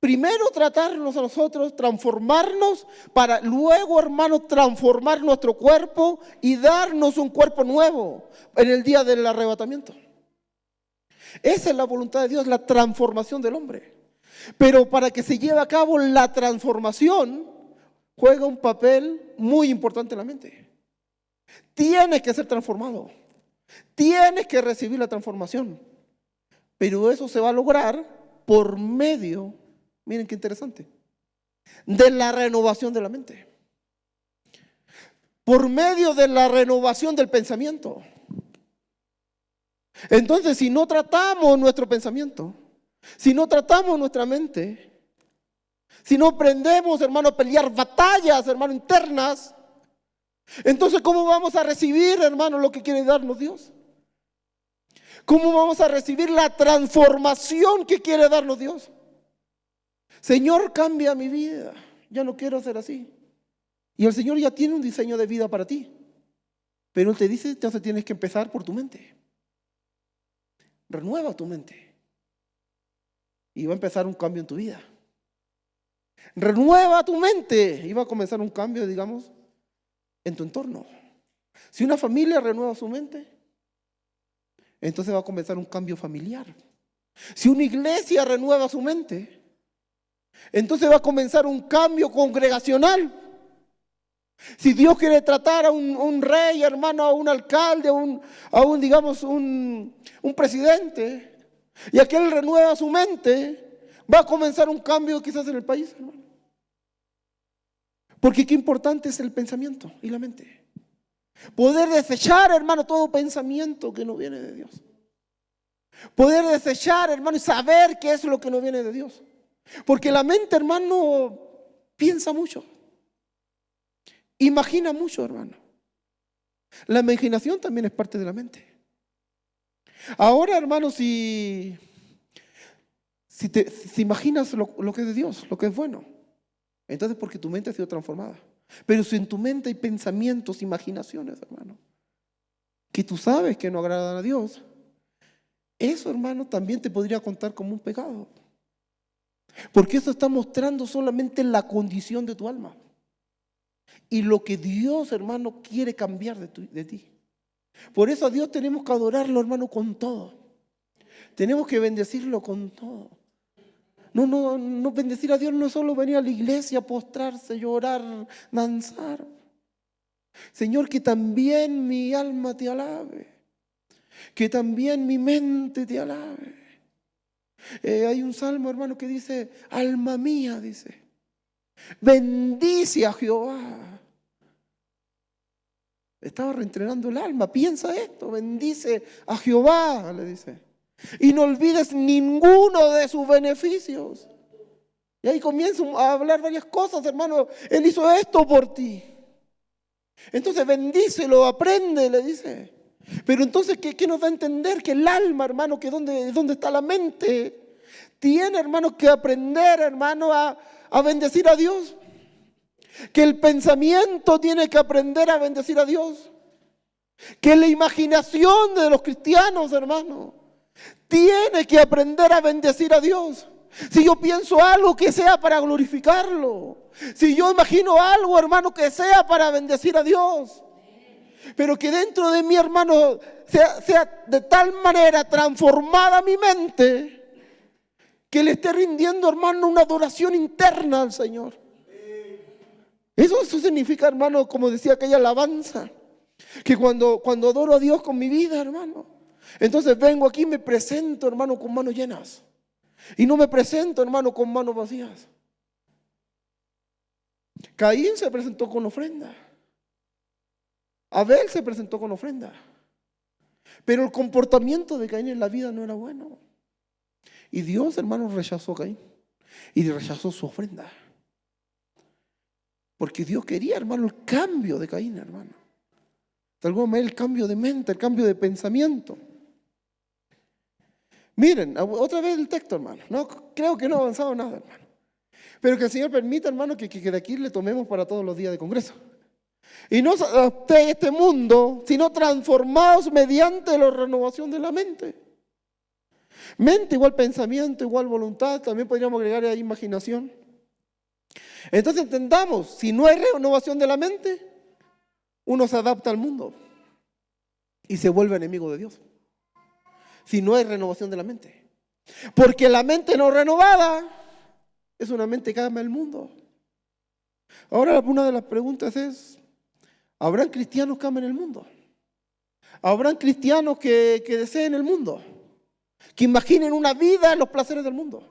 primero tratarnos a nosotros, transformarnos, para luego, hermano, transformar nuestro cuerpo y darnos un cuerpo nuevo en el día del arrebatamiento. Esa es la voluntad de Dios, la transformación del hombre. Pero para que se lleve a cabo la transformación, juega un papel muy importante en la mente. Tienes que ser transformado. Tienes que recibir la transformación. Pero eso se va a lograr por medio, miren qué interesante, de la renovación de la mente. Por medio de la renovación del pensamiento. Entonces, si no tratamos nuestro pensamiento, si no tratamos nuestra mente, si no aprendemos, hermano, a pelear batallas, hermano, internas, entonces, ¿cómo vamos a recibir, hermano, lo que quiere darnos Dios? ¿Cómo vamos a recibir la transformación que quiere darnos Dios? Señor, cambia mi vida. Ya no quiero ser así. Y el Señor ya tiene un diseño de vida para ti. Pero Él te dice, entonces tienes que empezar por tu mente. Renueva tu mente. Y va a empezar un cambio en tu vida. Renueva tu mente. Y va a comenzar un cambio, digamos, en tu entorno. Si una familia renueva su mente, entonces va a comenzar un cambio familiar. Si una iglesia renueva su mente, entonces va a comenzar un cambio congregacional. Si Dios quiere tratar a un rey, hermano, a un alcalde, digamos, un presidente, y aquel renueva su mente, va a comenzar un cambio quizás en el país, hermano. Porque qué importante es el pensamiento y la mente. Poder desechar, hermano, todo pensamiento que no viene de Dios. Poder desechar, hermano, y saber qué es lo que no viene de Dios. Porque la mente, hermano, piensa mucho. Imagina mucho, hermano. La imaginación también es parte de la mente. Ahora, hermano, si imaginas lo que es de Dios, lo que es bueno, entonces porque tu mente ha sido transformada. Pero si en tu mente hay pensamientos, imaginaciones, hermano, que tú sabes que no agradan a Dios, eso, hermano, también te podría contar como un pecado. Porque eso está mostrando solamente la condición de tu alma. Y lo que Dios, hermano, quiere cambiar de ti. Por eso a Dios tenemos que adorarlo, hermano, con todo. Tenemos que bendecirlo con todo. No, bendecir a Dios no es solo venir a la iglesia, postrarse, llorar, danzar. Señor, que también mi alma te alabe, que también mi mente te alabe. Hay un salmo, hermano, que dice, alma mía, dice, bendice a Jehová. Estaba reentrenando el alma, piensa esto, bendice a Jehová, le dice. Y no olvides ninguno de sus beneficios. Y ahí comienzo a hablar varias cosas, hermano. Él hizo esto por ti. Entonces bendícelo, aprende, le dice. Pero entonces, ¿qué nos da a entender? Que el alma, hermano, que donde está la mente, tiene, hermano, que aprender, hermano, a bendecir a Dios. Que el pensamiento tiene que aprender a bendecir a Dios. Que la imaginación de los cristianos, hermano, tiene que aprender a bendecir a Dios. Si yo pienso algo, que sea para glorificarlo. Si yo imagino algo, hermano, que sea para bendecir a Dios. Pero que dentro de mí, hermano, sea de tal manera transformada mi mente, que le esté rindiendo, hermano, una adoración interna al Señor. Eso significa, hermano, como decía aquella alabanza, que cuando adoro a Dios con mi vida, hermano, entonces vengo aquí y me presento, hermano, con manos llenas. Y no me presento, hermano, con manos vacías. Caín se presentó con ofrenda. Abel se presentó con ofrenda. Pero el comportamiento de Caín en la vida no era bueno. Y Dios, hermano, rechazó a Caín. Y rechazó su ofrenda. Porque Dios quería, hermano, el cambio de Caín, hermano. De alguna manera el cambio de mente, el cambio de pensamiento. Miren, otra vez el texto, hermano. No, creo que no ha avanzado nada, hermano. Pero que el Señor permita, hermano, que de aquí le tomemos para todos los días de congreso. Y no de este mundo, sino transformados mediante la renovación de la mente. Mente igual pensamiento, igual voluntad, también podríamos agregar ahí imaginación. Entonces entendamos, si no hay renovación de la mente, uno se adapta al mundo y se vuelve enemigo de Dios. Si no hay renovación de la mente. Porque la mente no renovada es una mente que ama el mundo. Ahora una de las preguntas es, ¿habrán cristianos que amen el mundo? ¿Habrán cristianos que deseen el mundo? Que imaginen una vida en los placeres del mundo.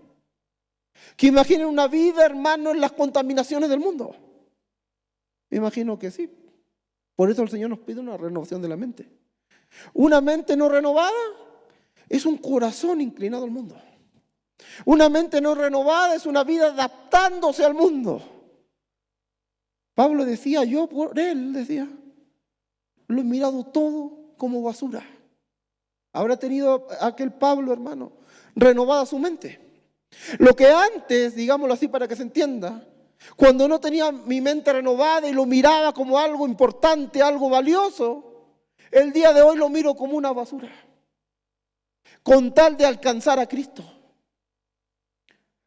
Que imaginen una vida, hermano, en las contaminaciones del mundo. Me imagino que sí. Por eso el Señor nos pide una renovación de la mente. Una mente no renovada es un corazón inclinado al mundo. Una mente no renovada es una vida adaptándose al mundo. Pablo decía, yo por él, decía, lo he mirado todo como basura. Habrá tenido aquel Pablo, hermano, renovada su mente. Lo que antes, digámoslo así para que se entienda, cuando no tenía mi mente renovada y lo miraba como algo importante, algo valioso, el día de hoy lo miro como una basura, con tal de alcanzar a Cristo.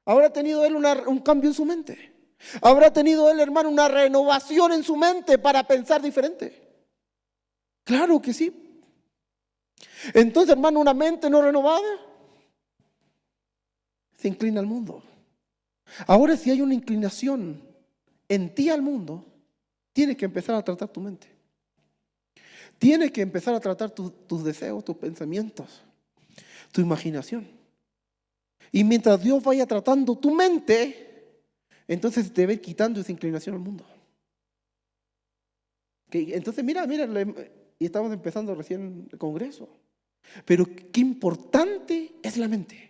¿Habrá tenido él un cambio en su mente? ¿Habrá tenido él, hermano, una renovación en su mente para pensar diferente? Claro que sí. Entonces, hermano, una mente no renovada se inclina al mundo. Ahora, si hay una inclinación en ti al mundo, tienes que empezar a tratar tu mente. Tienes que empezar a tratar tus deseos, tus pensamientos, tu imaginación. Y mientras Dios vaya tratando tu mente, entonces te va a ir quitando esa inclinación al mundo. Entonces, mira, y estamos empezando recién el congreso. Pero qué importante es la mente.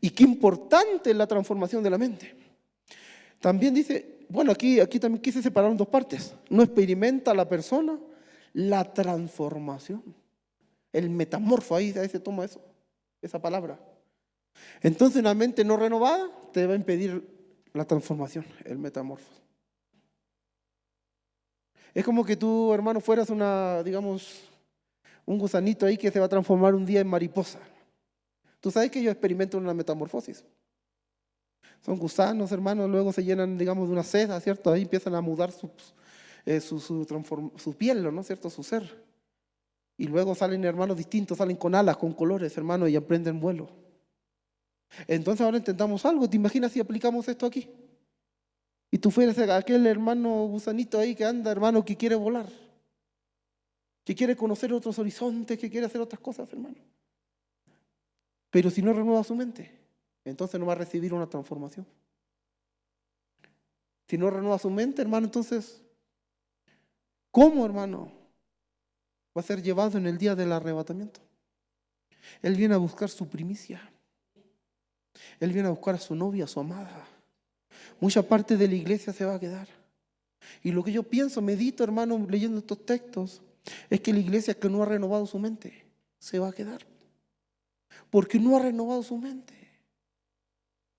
Y qué importante es la transformación de la mente. También dice, bueno, aquí también quise separar en dos partes. No experimenta la persona la transformación. El metamorfo, ahí se toma eso, esa palabra. Entonces una mente no renovada te va a impedir la transformación, el metamorfo. Es como que tú, hermano, fueras un gusanito ahí que se va a transformar un día en mariposa. Tú sabes que ellos experimentan una metamorfosis. Son gusanos, hermanos, luego se llenan, de una seda, ¿cierto? Ahí empiezan a mudar su piel, ¿no es cierto? Su ser. Y luego salen, hermanos, distintos, salen con alas, con colores, hermanos, y aprenden vuelo. Entonces ahora intentamos algo. ¿Te imaginas si aplicamos esto aquí? Y tú fueras aquel hermano gusanito ahí que anda, hermano, que quiere volar, que quiere conocer otros horizontes, que quiere hacer otras cosas, hermano. Pero si no renueva su mente, entonces no va a recibir una transformación. Si no renueva su mente, hermano, entonces, ¿cómo, hermano? Va a ser llevado en el día del arrebatamiento. Él viene a buscar su primicia. Él viene a buscar a su novia, a su amada. Mucha parte de la iglesia se va a quedar. Y lo que yo pienso, medito, hermano, leyendo estos textos, es que la iglesia que no ha renovado su mente se va a quedar. Porque no ha renovado su mente.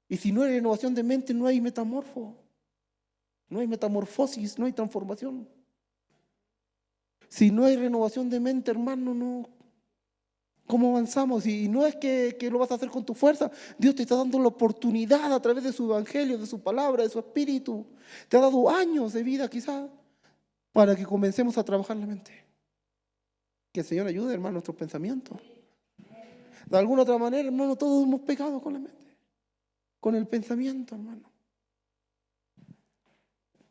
Y si no hay renovación de mente, no hay no hay metamorfosis, no hay transformación. Si no hay renovación de mente, hermano, no. ¿Cómo avanzamos? Y no es que lo vas a hacer con tu fuerza. Dios te está dando la oportunidad a través de su evangelio, de su palabra, de su espíritu. Te ha dado años de vida quizás para que comencemos a trabajar la mente. Que el Señor ayude, hermano, nuestros pensamientos. De alguna otra manera, hermano, todos hemos pecado con la mente, con el pensamiento, hermano.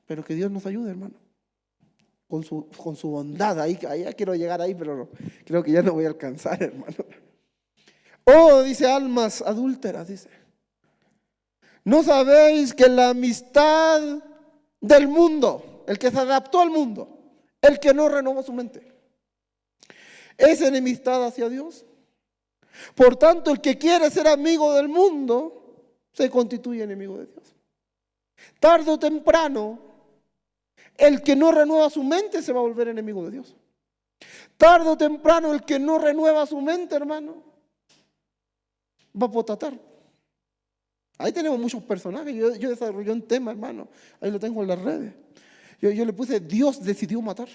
Pero que Dios nos ayude, hermano, con su bondad. Ahí quiero llegar ahí, pero no, creo que ya no voy a alcanzar, hermano. Oh, dice, almas adúlteras, dice. ¿No sabéis que la amistad del mundo, el que se adaptó al mundo, el que no renovó su mente, es enemistad hacia Dios? Por tanto, el que quiere ser amigo del mundo se constituye enemigo de Dios. Tarde o temprano, el que no renueva su mente se va a volver enemigo de Dios. Tarde o temprano, el que no renueva su mente, hermano, va a potatar. Ahí tenemos muchos personajes. Yo desarrollé un tema, hermano. Ahí lo tengo en las redes. Yo le puse Dios decidió matar.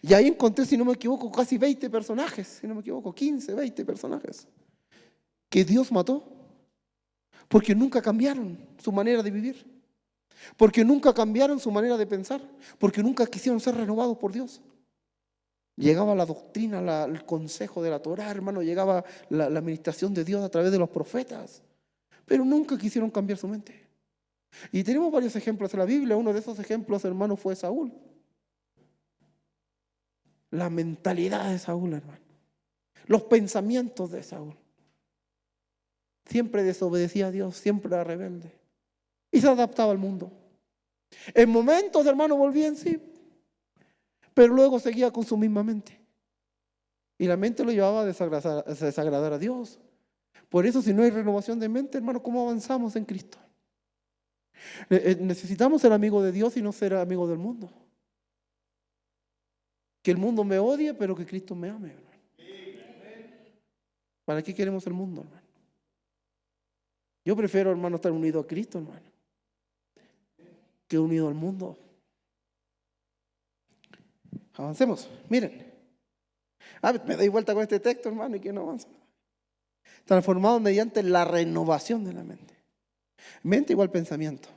Y ahí encontré, si no me equivoco, casi 20 personajes. Si no me equivoco, 15, 20 personajes. Que Dios mató. Porque nunca cambiaron su manera de vivir. Porque nunca cambiaron su manera de pensar. Porque nunca quisieron ser renovados por Dios. Llegaba la doctrina, el consejo de la Torá, hermano. Llegaba la administración de Dios a través de los profetas. Pero nunca quisieron cambiar su mente. Y tenemos varios ejemplos en la Biblia. Uno de esos ejemplos, hermano, fue Saúl. La mentalidad de Saúl, hermano. Los pensamientos de Saúl. Siempre desobedecía a Dios, siempre era rebelde. Y se adaptaba al mundo. En momentos, hermano, volvía en sí. Pero luego seguía con su misma mente. Y la mente lo llevaba a desagradar a Dios. Por eso, si no hay renovación de mente, hermano, ¿cómo avanzamos en Cristo? Necesitamos ser amigos de Dios y no ser amigos del mundo. Que el mundo me odie, pero que Cristo me ame, hermano. ¿Para qué queremos el mundo, hermano? Yo prefiero, hermano, estar unido a Cristo, hermano, que unido al mundo. Avancemos, miren. Me doy vuelta con este texto, hermano, y que no avanza. Transformado mediante la renovación de la mente. Mente igual pensamiento.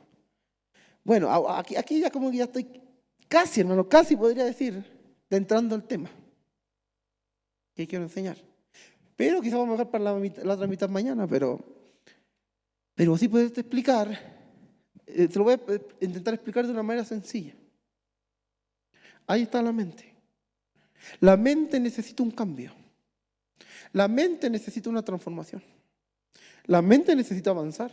Bueno, aquí ya como que ya estoy casi, hermano, casi podría decir, entrando al tema que quiero enseñar. Pero quizás vamos a dejar para la otra mitad mañana, pero sí puedes explicar, te lo voy a intentar explicar de una manera sencilla. Ahí está la mente. La mente necesita un cambio. La mente necesita una transformación. La mente necesita avanzar.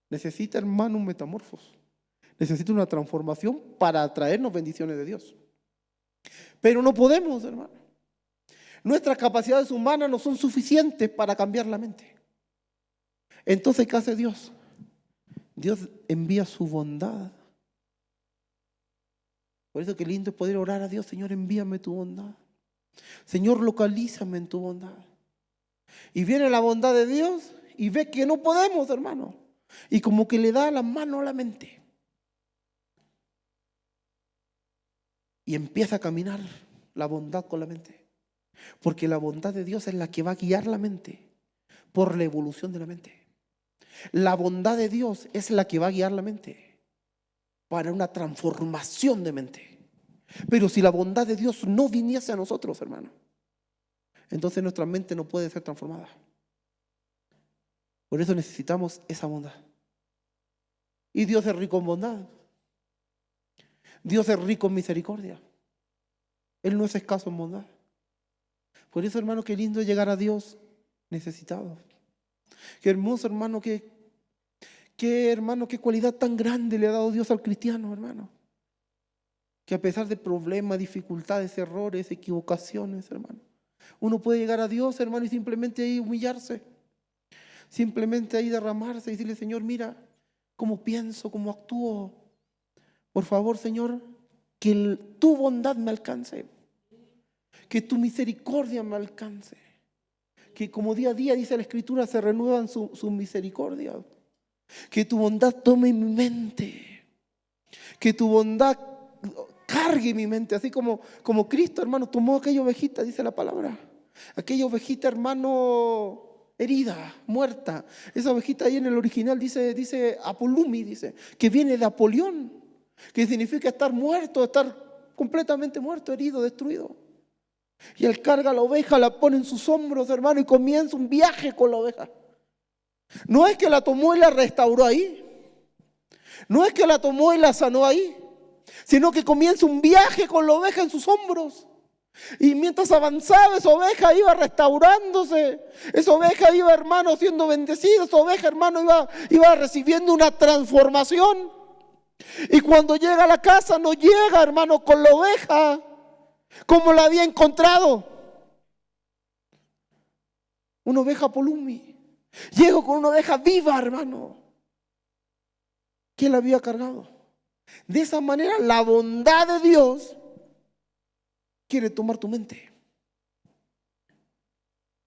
Necesita, hermano, un metamorfos. Necesita una transformación para traernos bendiciones de Dios. Pero no podemos, hermano. Nuestras capacidades humanas no son suficientes para cambiar la mente. Entonces, ¿qué hace Dios? Dios envía su bondad. Por eso qué lindo es poder orar a Dios: Señor, envíame tu bondad. Señor, localízame en tu bondad. Y viene la bondad de Dios y ve que no podemos, hermano. Y como que le da la mano a la mente. Y empieza a caminar la bondad con la mente. Porque la bondad de Dios es la que va a guiar la mente por la evolución de la mente. La bondad de Dios es la que va a guiar la mente para una transformación de mente. Pero si la bondad de Dios no viniese a nosotros, hermano, entonces nuestra mente no puede ser transformada. Por eso necesitamos esa bondad. Y Dios es rico en bondad. Dios es rico en misericordia. Él no es escaso en bondad. Por eso, hermano, qué lindo es llegar a Dios necesitado. Qué hermoso, hermano, qué cualidad tan grande le ha dado Dios al cristiano, hermano. Que a pesar de problemas, dificultades, errores, equivocaciones, hermano, uno puede llegar a Dios, hermano, y simplemente ahí humillarse. Simplemente ahí derramarse y decirle, Señor, mira cómo pienso, cómo actúo. Por favor, Señor, que tu bondad me alcance. Que tu misericordia me alcance. Que como día a día, dice la Escritura, se renuevan su misericordia. Que tu bondad tome mi mente. Que tu bondad cargue mi mente. Así como Cristo, hermano, tomó aquella ovejita, dice la palabra. Aquella ovejita, hermano, herida, muerta. Esa ovejita ahí en el original dice Apolumi, dice, que viene de Apolión, que significa estar muerto, estar completamente muerto, herido, destruido. Y él carga la oveja, la pone en sus hombros, hermano, y comienza un viaje con la oveja. No es que la tomó y la restauró ahí. No es que la tomó y la sanó ahí, sino que comienza un viaje con la oveja en sus hombros. Y mientras avanzaba, esa oveja iba restaurándose. Esa oveja iba, hermano, siendo bendecida. Esa oveja, hermano, iba recibiendo una transformación. Y cuando llega a la casa, no llega, hermano, con la oveja como la había encontrado. Una oveja polumi. Llegó con una oveja viva, hermano, que él había cargado. De esa manera, la bondad de Dios quiere tomar tu mente.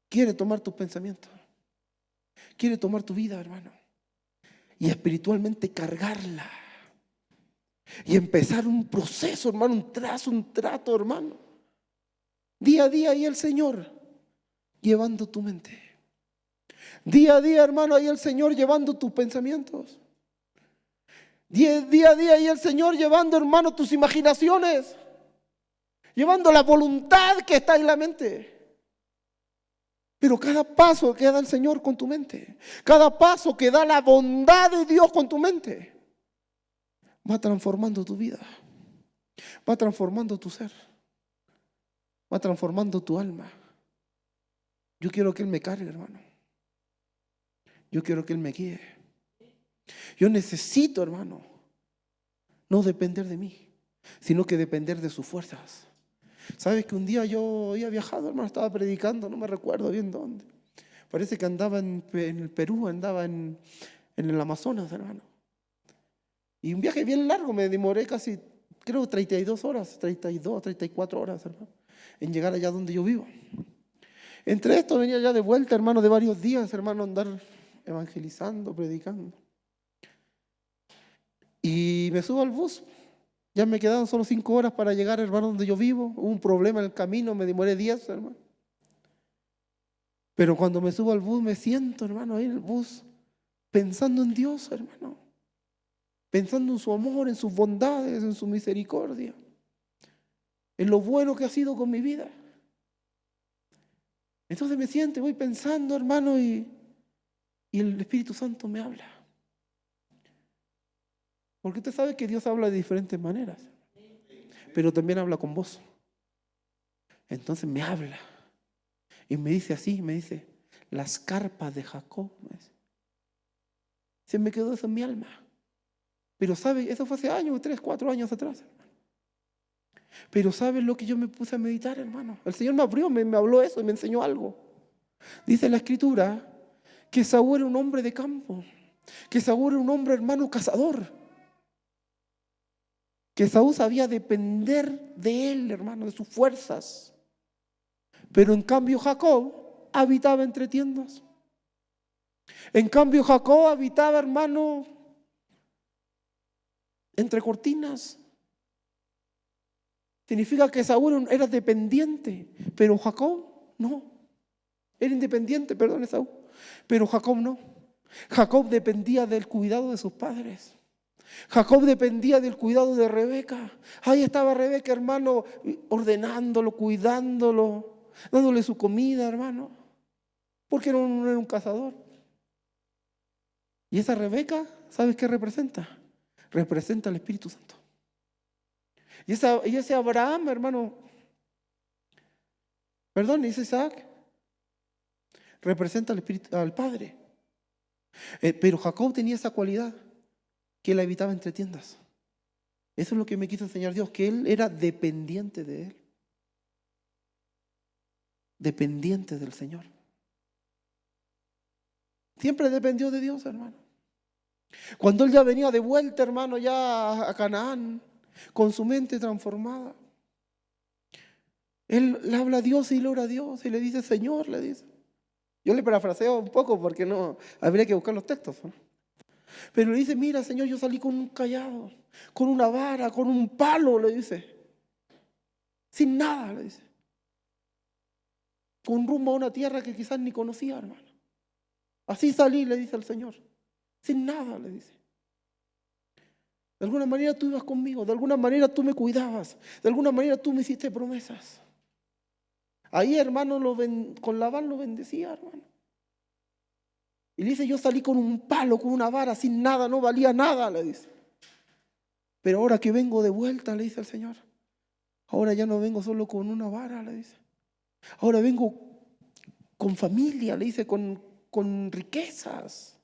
Quiere tomar tus pensamientos. Quiere tomar tu vida, hermano. Y espiritualmente cargarla. Y empezar un proceso, hermano, un trato, hermano. Día a día ahí el Señor llevando tu mente. Día a día, hermano, ahí el Señor llevando tus pensamientos. Día a día ahí el Señor llevando, hermano, tus imaginaciones. Llevando la voluntad que está en la mente. Pero cada paso que da el Señor con tu mente, cada paso que da la bondad de Dios con tu mente, va transformando tu vida, va transformando tu ser, va transformando tu alma. Yo quiero que Él me cargue, hermano. Yo quiero que Él me guíe. Yo necesito, hermano, no depender de mí, sino que depender de sus fuerzas. ¿Sabes que un día yo había viajado, hermano? Estaba predicando, no me recuerdo bien dónde. Parece que andaba en el Perú, andaba en el Amazonas, hermano. Y un viaje bien largo, me demoré casi, creo, 32 horas, 32, 34 horas, hermano, en llegar allá donde yo vivo. Entre esto venía ya de vuelta, hermano, de varios días, hermano, andar evangelizando, predicando. Y me subo al bus. Ya me quedaban solo 5 horas para llegar, hermano, donde yo vivo. Hubo un problema en el camino, me demoré 10, hermano. Pero cuando me subo al bus, me siento, hermano, ahí en el bus, pensando en Dios, hermano. Pensando en su amor, en sus bondades, en su misericordia. En lo bueno que ha sido con mi vida. Entonces me siento, voy pensando, hermano, y el Espíritu Santo me habla. Porque usted sabe que Dios habla de diferentes maneras, pero también habla con voz. Entonces me habla y me dice así, me dice, las carpas de Jacob. Se me quedó eso en mi alma. Pero sabe, eso fue hace años, 3, 4 años atrás. Pero ¿sabe lo que yo me puse a meditar, hermano? El Señor me abrió, me habló eso y me enseñó algo. Dice la Escritura que Saúl era un hombre de campo, que Saúl era un hombre, hermano, cazador. Que Saúl sabía depender de él, hermano, de sus fuerzas. Pero en cambio Jacob habitaba entre tiendas. En cambio Jacob habitaba, hermano, entre cortinas. Significa que Saúl era dependiente, pero Jacob no. Era independiente, perdón, Saúl, pero Jacob no. Jacob dependía del cuidado de sus padres. Jacob dependía del cuidado de Rebeca. Ahí estaba Rebeca, hermano, ordenándolo, cuidándolo, dándole su comida, hermano, porque no era un cazador. Y esa Rebeca, ¿sabes qué representa? representa al Espíritu Santo. Y ese Abraham, hermano, perdón, ese Isaac, representa al Padre. Pero Jacob tenía esa cualidad, que él habitaba entre tiendas. Eso es lo que me quiso enseñar Dios, que él era dependiente de él. Dependiente del Señor. Siempre dependió de Dios, hermano. Cuando él ya venía de vuelta, hermano, ya a Canaán, con su mente transformada, él le habla a Dios y le ora a Dios y le dice, Señor, le dice. Yo le parafraseo un poco porque no, habría que buscar los textos, ¿no? Pero le dice, mira, Señor, yo salí con un cayado, con una vara, con un palo, le dice. Sin nada, le dice. Con rumbo a una tierra que quizás ni conocía, hermano. Así salí, le dice al Señor. Sin nada, le dice. De alguna manera tú ibas conmigo, de alguna manera tú me cuidabas, de alguna manera tú me hiciste promesas. Ahí, hermano, con Labán lo bendecía, hermano. Y le dice, yo salí con un palo, con una vara, sin nada, no valía nada, le dice. Pero ahora que vengo de vuelta, le dice al Señor, ahora ya no vengo solo con una vara, le dice. Ahora vengo con familia, le dice, con riquezas.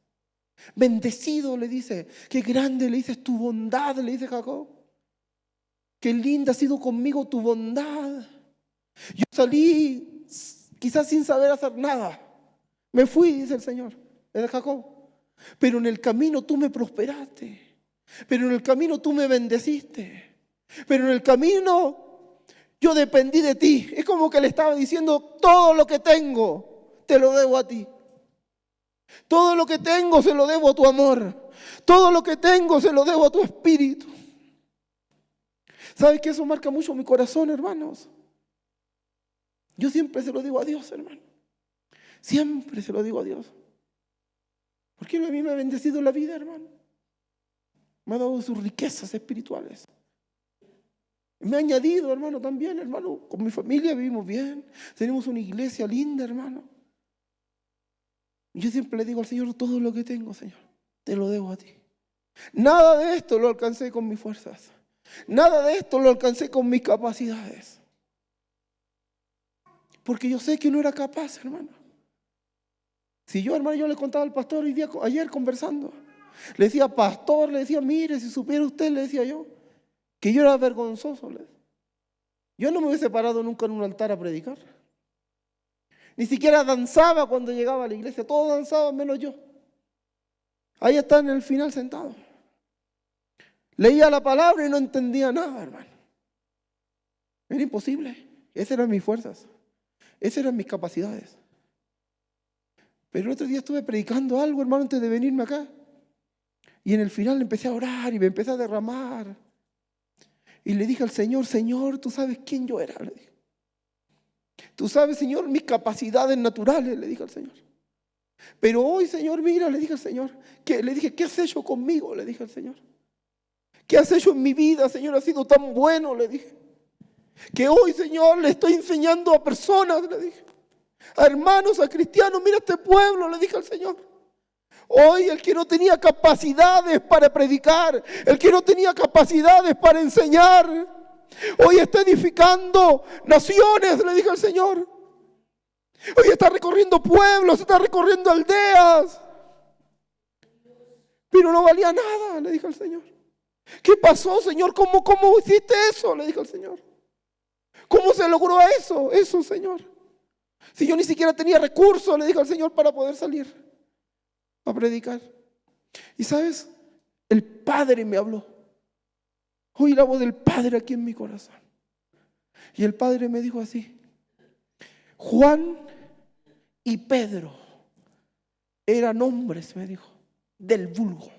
Bendecido, le dice. Qué grande, le dice, es tu bondad, le dice Jacob. Qué linda ha sido conmigo tu bondad. Yo salí quizás sin saber hacer nada. Me fui, dice el Señor, es de Jacob. Pero en el camino tú me prosperaste. Pero en el camino tú me bendeciste. Pero en el camino yo dependí de ti. Es como que le estaba diciendo, todo lo que tengo te lo debo a ti. Todo lo que tengo se lo debo a tu amor. Todo lo que tengo se lo debo a tu espíritu. ¿Sabes que eso marca mucho mi corazón, hermanos? Yo siempre se lo digo a Dios, hermano. Siempre se lo digo a Dios. Porque a mí me ha bendecido la vida, hermano. Me ha dado sus riquezas espirituales. Me ha añadido, hermano, también, hermano. Con mi familia vivimos bien. Tenemos una iglesia linda, hermano. Yo siempre le digo al Señor, todo lo que tengo, Señor, te lo debo a ti. Nada de esto lo alcancé con mis fuerzas. Nada de esto lo alcancé con mis capacidades. Porque yo sé que no era capaz, hermano. Si yo, hermano, yo le contaba al pastor ayer conversando. Le decía, pastor, le decía, mire, si supiera usted, le decía yo, que yo era vergonzoso. Yo no me hubiese parado nunca en un altar a predicar. Ni siquiera danzaba cuando llegaba a la iglesia. Todos danzaban menos yo. Ahí está en el final sentado. Leía la palabra y no entendía nada, hermano. Era imposible. Esas eran mis fuerzas. Esas eran mis capacidades. Pero el otro día estuve predicando algo, hermano, antes de venirme acá. Y en el final empecé a orar y me empecé a derramar. Y le dije al Señor, Señor, tú sabes quién yo era, le dije. Tú sabes, Señor, mis capacidades naturales, le dije al Señor. Pero hoy, Señor, mira, le dije al Señor, le dije, ¿qué has hecho conmigo? Le dije al Señor. ¿Qué has hecho en mi vida, Señor? Ha sido tan bueno, le dije. Que hoy, Señor, le estoy enseñando a personas, le dije. A hermanos, a cristianos, mira este pueblo, le dije al Señor. Hoy el que no tenía capacidades para predicar, el que no tenía capacidades para enseñar, hoy está edificando naciones, le dije al Señor. Hoy está recorriendo pueblos, está recorriendo aldeas. Pero no valía nada, le dije al Señor. ¿Qué pasó, Señor? ¿Cómo hiciste eso? Le dije al Señor. ¿Cómo se logró eso, Señor? Si yo ni siquiera tenía recursos, le dije al Señor, para poder salir a predicar. Y sabes, el Padre me habló. Oí la voz del Padre aquí en mi corazón. Y el Padre me dijo así: Juan y Pedro eran hombres, me dijo, del vulgo.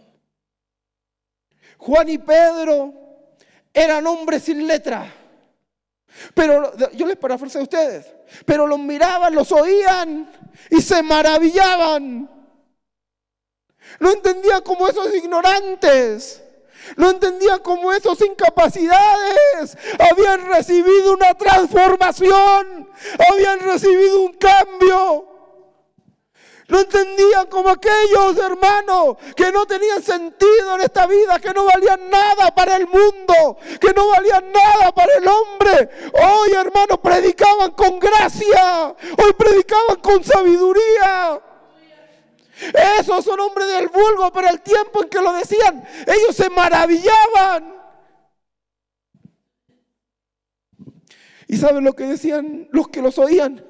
Juan y Pedro eran hombres sin letra. Pero yo les parafraseo a ustedes. Pero los miraban, los oían y se maravillaban. No entendían como esos ignorantes. No entendían cómo esos incapacidades habían recibido una transformación, habían recibido un cambio. No entendían como aquellos hermanos que no tenían sentido en esta vida, que no valían nada para el mundo, que no valían nada para el hombre. Hoy, hermanos, predicaban con gracia, hoy predicaban con sabiduría. Esos son hombres del vulgo, pero el tiempo en que lo decían, ellos se maravillaban. ¿Y saben lo que decían los que los oían?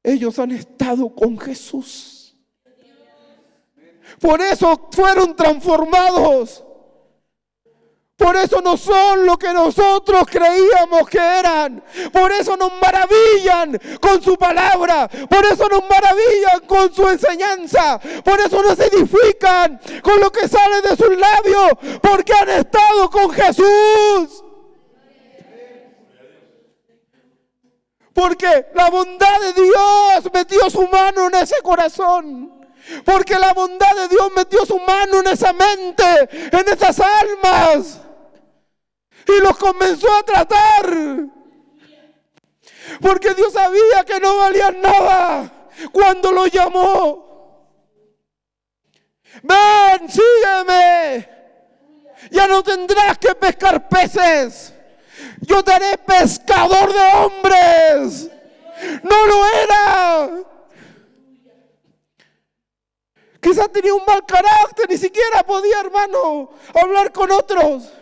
Ellos han estado con Jesús. Por eso fueron transformados. Por eso no son lo que nosotros creíamos que eran. Por eso nos maravillan con su palabra. Por eso nos maravillan con su enseñanza. Por eso nos edifican con lo que sale de sus labios. Porque han estado con Jesús. Porque la bondad de Dios metió su mano en ese corazón. Porque la bondad de Dios metió su mano en esa mente, en esas almas. Y los comenzó a tratar. Porque Dios sabía que no valían nada cuando los llamó. Ven, sígueme. Ya no tendrás que pescar peces. Yo te haré pescador de hombres. No lo era. Quizás tenía un mal carácter, ni siquiera podía, hermano, hablar con otros.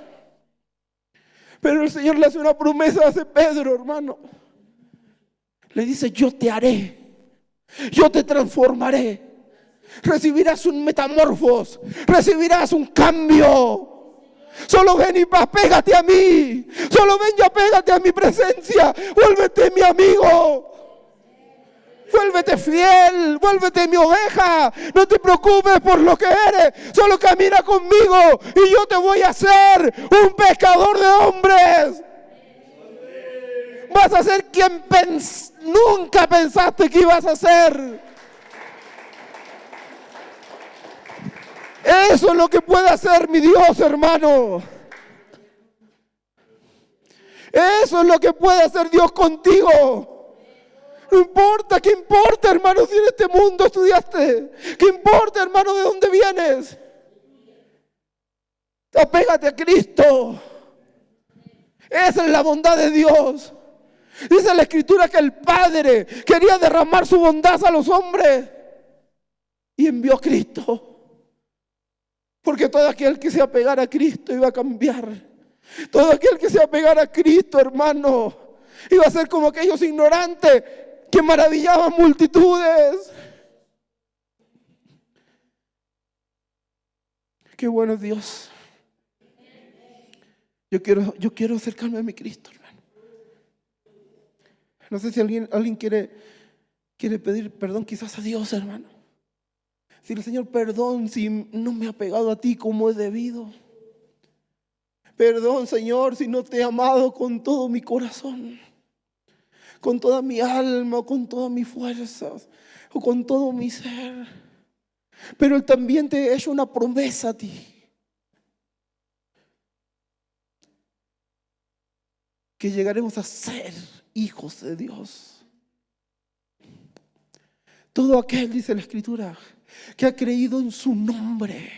Pero el Señor le hace una promesa a ese Pedro, hermano. Le dice, yo te haré, yo te transformaré. Recibirás un metamorfos, recibirás un cambio. Solo ven y apégate a mí. Solo ven y apégate a mi presencia. Vuélvete mi amigo. Vuélvete fiel, vuélvete mi oveja. No te preocupes por lo que eres. Solo camina conmigo y yo te voy a hacer un pescador de hombres. Vas a ser quien nunca pensaste que ibas a ser. Eso es lo que puede hacer mi Dios, hermano. Eso es lo que puede hacer Dios contigo. No importa, ¿qué importa, hermano, si en este mundo estudiaste? ¿Qué importa, hermano, de dónde vienes? Apégate a Cristo. Esa es la bondad de Dios. Dice la Escritura que el Padre quería derramar su bondad a los hombres y envió a Cristo. Porque todo aquel que se apegara a Cristo iba a cambiar. Todo aquel que se apegara a Cristo, hermano, iba a ser como aquellos ignorantes que maravillaban multitudes. Qué bueno es Dios. Yo quiero acercarme a mi Cristo, hermano. No sé si alguien quiere pedir perdón quizás a Dios, hermano. Decirle, Señor, perdón si no me he apegado a ti como es debido. Perdón, Señor, si no te he amado con todo mi corazón, con toda mi alma, con todas mis fuerzas, o con todo mi ser. Pero Él también te ha hecho una promesa a ti. Que llegaremos a ser hijos de Dios. Todo aquel, dice la Escritura, que ha creído en su nombre,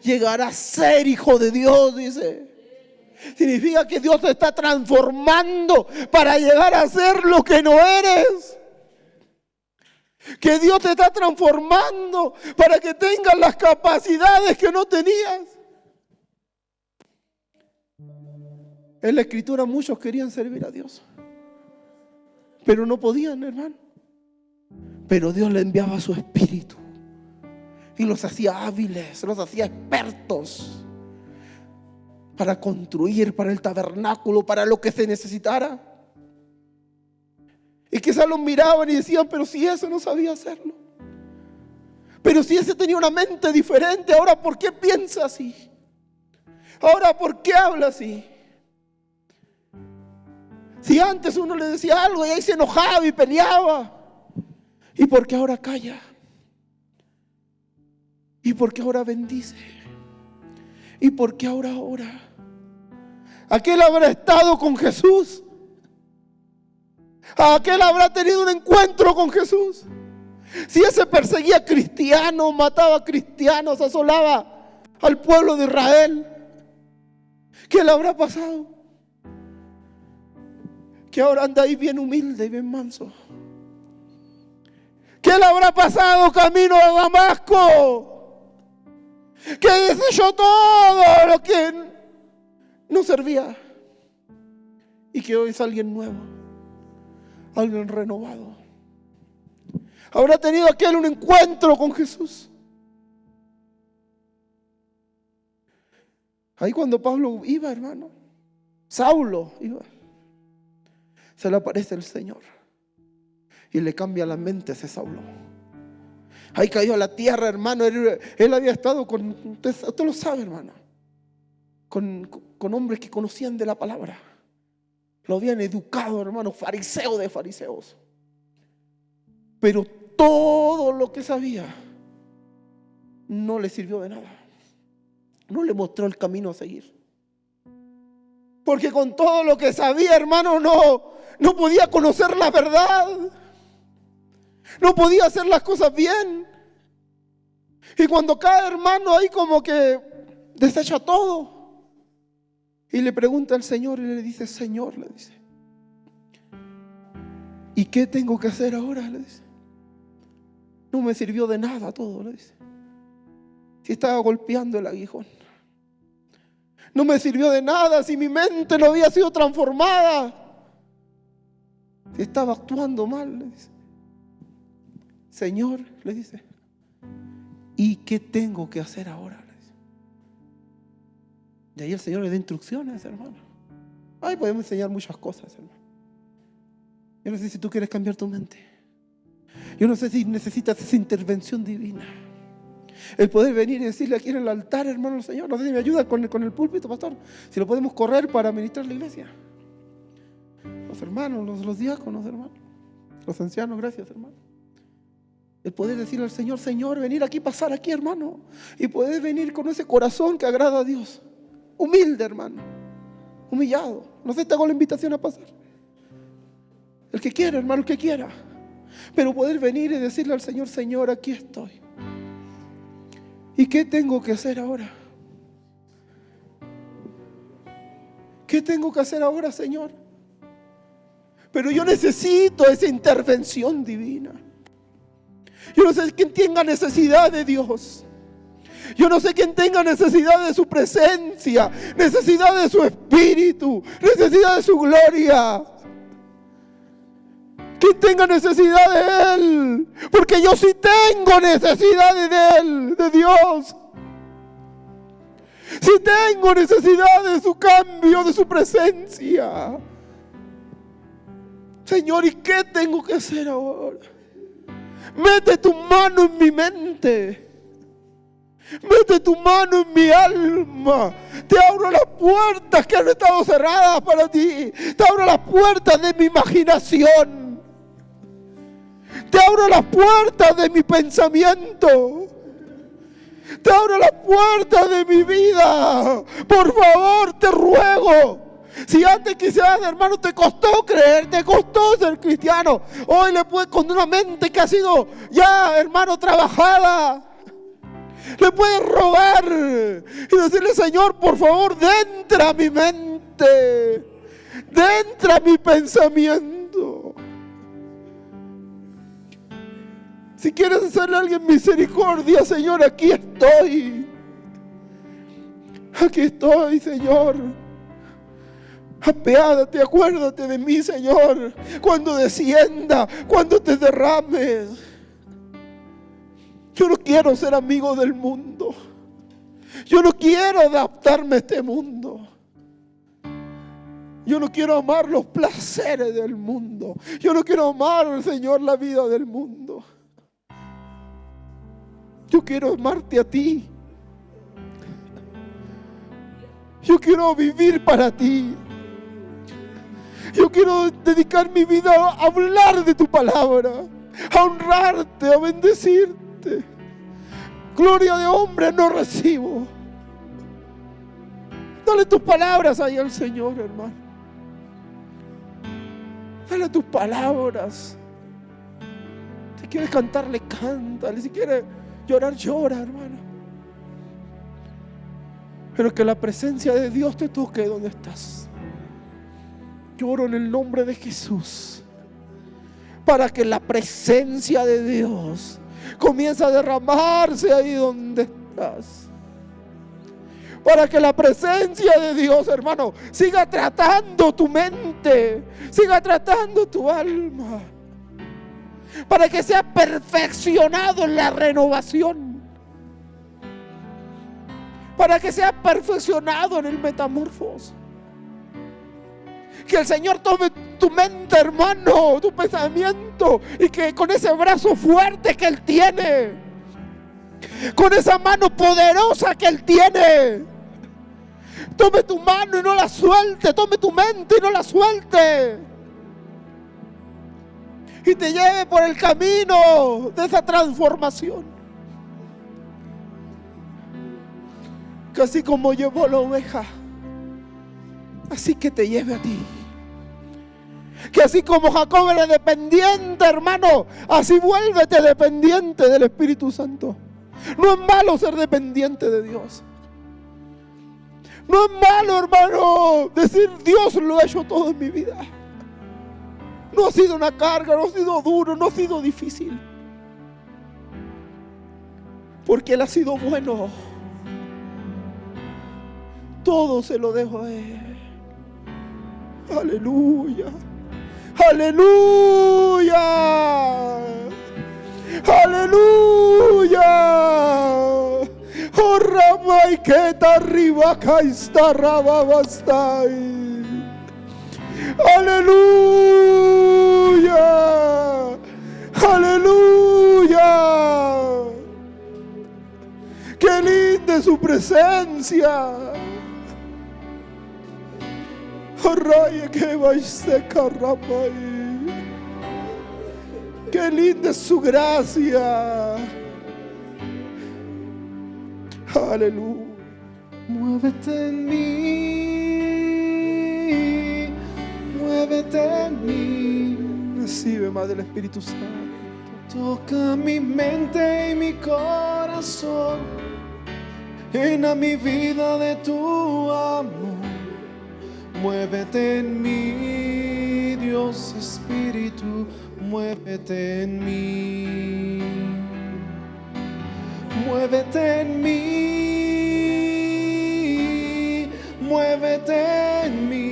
llegará a ser hijo de Dios, dice. Significa que Dios te está transformando para llegar a ser lo que no eres. Que Dios te está transformando para que tengas las capacidades que no tenías. En la Escritura muchos querían servir a Dios, pero no podían, hermano. Pero Dios le enviaba su Espíritu y los hacía hábiles, los hacía expertos para construir, para el tabernáculo, para lo que se necesitara. Y quizás los miraban y decían, pero si ese no sabía hacerlo, pero si ese tenía una mente diferente, ahora ¿por qué piensa así? Ahora ¿por qué habla así? Si antes uno le decía algo y ahí se enojaba y peleaba, ¿y por qué ahora calla? ¿Y por qué ahora bendice? ¿Y por qué ahora ora? Aquel habrá estado con Jesús. Aquel habrá tenido un encuentro con Jesús. Si ese perseguía cristianos, mataba cristianos, asolaba al pueblo de Israel, ¿qué le habrá pasado? Que ahora anda ahí bien humilde y bien manso. ¿Qué le habrá pasado camino a Damasco? Que desechó todo lo que no servía y que hoy es alguien nuevo, alguien renovado. Habrá tenido aquel un encuentro con Jesús. Ahí cuando Pablo iba, hermano, Saulo iba, se le aparece el Señor y le cambia la mente a ese Saulo. Ahí cayó a la tierra, hermano. Él había estado con, usted lo sabe, hermano, con hombres que conocían de la palabra. Lo habían educado, hermano, fariseo de fariseos. Pero todo lo que sabía no le sirvió de nada. No le mostró el camino a seguir. Porque con todo lo que sabía, hermano, no podía conocer la verdad. No podía hacer las cosas bien. Y cuando cae, hermano, ahí como que desecha todo. Y le pregunta al Señor y le dice: Señor, le dice, ¿y qué tengo que hacer ahora? Le dice. No me sirvió de nada todo, le dice. Si estaba golpeando el aguijón. No me sirvió de nada si mi mente no había sido transformada. Si estaba actuando mal, le dice. Señor, le dice, ¿y qué tengo que hacer ahora? Le dice. Y ahí el Señor le da instrucciones, hermano. Ay, podemos enseñar muchas cosas, hermano. Yo no sé si tú quieres cambiar tu mente. Yo no sé si necesitas esa intervención divina. El poder venir y decirle aquí en el altar, hermano, al Señor, no sé si me ayuda con el púlpito, pastor, si lo podemos correr para ministrar la iglesia. Los hermanos, los diáconos, hermano, los ancianos, gracias, hermano. El poder decirle al Señor: Señor, venir aquí, pasar aquí, hermano, y poder venir con ese corazón que agrada a Dios. Humilde, hermano, humillado. No sé, te hago la invitación a pasar. El que quiera, hermano, el que quiera. Pero poder venir y decirle al Señor: Señor, aquí estoy. ¿Y qué tengo que hacer ahora? ¿Qué tengo que hacer ahora, Señor? Pero yo necesito esa intervención divina. Yo no sé quién tenga necesidad de Dios. Yo no sé quién tenga necesidad de su presencia, necesidad de su espíritu, necesidad de su gloria. Quien tenga necesidad de Él, porque yo sí tengo necesidad de Él, de Dios. Sí tengo necesidad de su cambio, de su presencia. Señor, ¿y qué tengo que hacer ahora? Mete tu mano en mi mente. Mete tu mano en mi alma. Te abro las puertas que han estado cerradas para ti. Te abro las puertas de mi imaginación. Te abro las puertas de mi pensamiento. Te abro las puertas de mi vida. Por favor, te ruego. Si antes quizás, hermano, te costó creer, te costó ser cristiano, hoy le puedes, con una mente que ha sido ya, hermano, trabajada, le puedes rogar y decirle: Señor, por favor, entra a mi mente, entra a mi pensamiento. Si quieres hacerle a alguien misericordia, Señor, aquí estoy. Aquí estoy, Señor. Apiádate, acuérdate de mí, Señor, cuando descienda, cuando te derrames. Yo no quiero ser amigo del mundo. Yo no quiero adaptarme a este mundo. Yo no quiero amar los placeres del mundo. Yo no quiero amar, Señor, la vida del mundo. Yo quiero amarte a ti. Yo quiero vivir para ti. Yo quiero dedicar mi vida a hablar de tu palabra, a honrarte, a bendecirte. Gloria de hombre no recibo. Dale tus palabras ahí al Señor, hermano. Dale tus palabras. Te quieres cantarle, cántale. Si quieres llorar, llora, hermano. Pero que la presencia de Dios te toque donde estás. Lloro en el nombre de Jesús, para que la presencia de Dios comience a derramarse ahí donde estás. Para que la presencia de Dios, hermano, siga tratando tu mente, siga tratando tu alma, para que sea perfeccionado en la renovación, para que sea perfeccionado en el metamorfos. Que el Señor tome tu mente, hermano, tu pensamiento, y que con ese brazo fuerte que Él tiene, con esa mano poderosa que Él tiene, tome tu mano y no la suelte, tome tu mente y no la suelte, y te lleve por el camino de esa transformación. Que así como llevó la oveja, así que te lleve a ti. Que así como Jacob era dependiente, hermano, así vuélvete dependiente del Espíritu Santo. No es malo ser dependiente de Dios. No es malo, hermano, decir: Dios lo ha hecho todo en mi vida. No ha sido una carga, no ha sido duro, no ha sido difícil, porque Él ha sido bueno. Todo se lo dejo a Él. Aleluya. Aleluya. Aleluya. Oh, Ramay, que te arriba, caísta, rababastai. Aleluya. Aleluya. Qué linda es su presencia. Qué linda es su gracia. Aleluya. Muévete en mí, muévete en mí. Recibe más del Espíritu Santo. Toca mi mente y mi corazón, llena mi vida de tu amor. Muévete en mí, Dios Espíritu, muévete en mí. Muévete en mí, muévete en mí.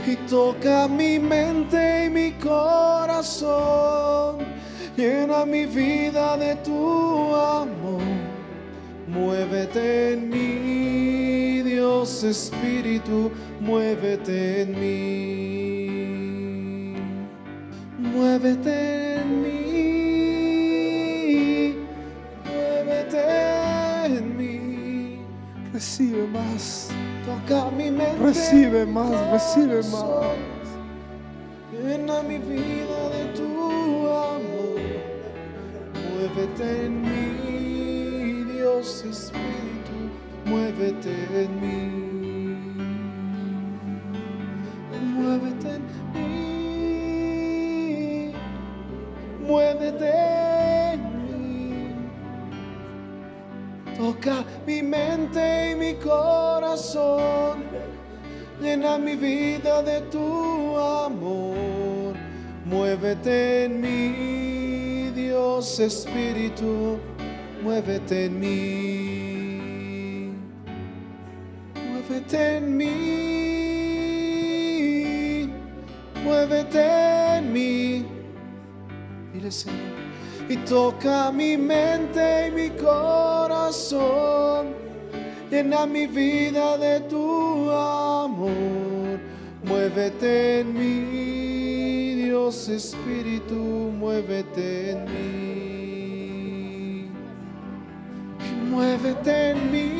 Y toca mi mente y mi corazón, llena mi vida de tu amor. Muévete en mí, Dios Espíritu, muévete en mí. Muévete en mí, muévete en mí. Recibe más. Toca mi mente. Recibe más, recibe más. Llena mi vida de tu amor. Muévete en mí, Dios Espíritu, muévete en mí. Muévete en mí, muévete en mí. Toca mi mente y mi corazón, llena mi vida de tu amor. Muévete en mí, Dios Espíritu, muévete en mí. Muévete en mí, muévete en mí. Dile, Señor. Y toca mi mente y mi corazón, llena mi vida de tu amor. Muévete en mí, Dios Espíritu, muévete en mí. Muévete en mí,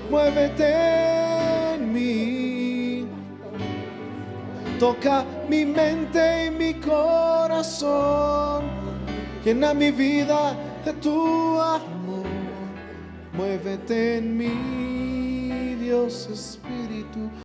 muévete en mí. Toca mi mente y mi corazón, llena mi vida de tu amor. Muévete en mí, Dios Espíritu.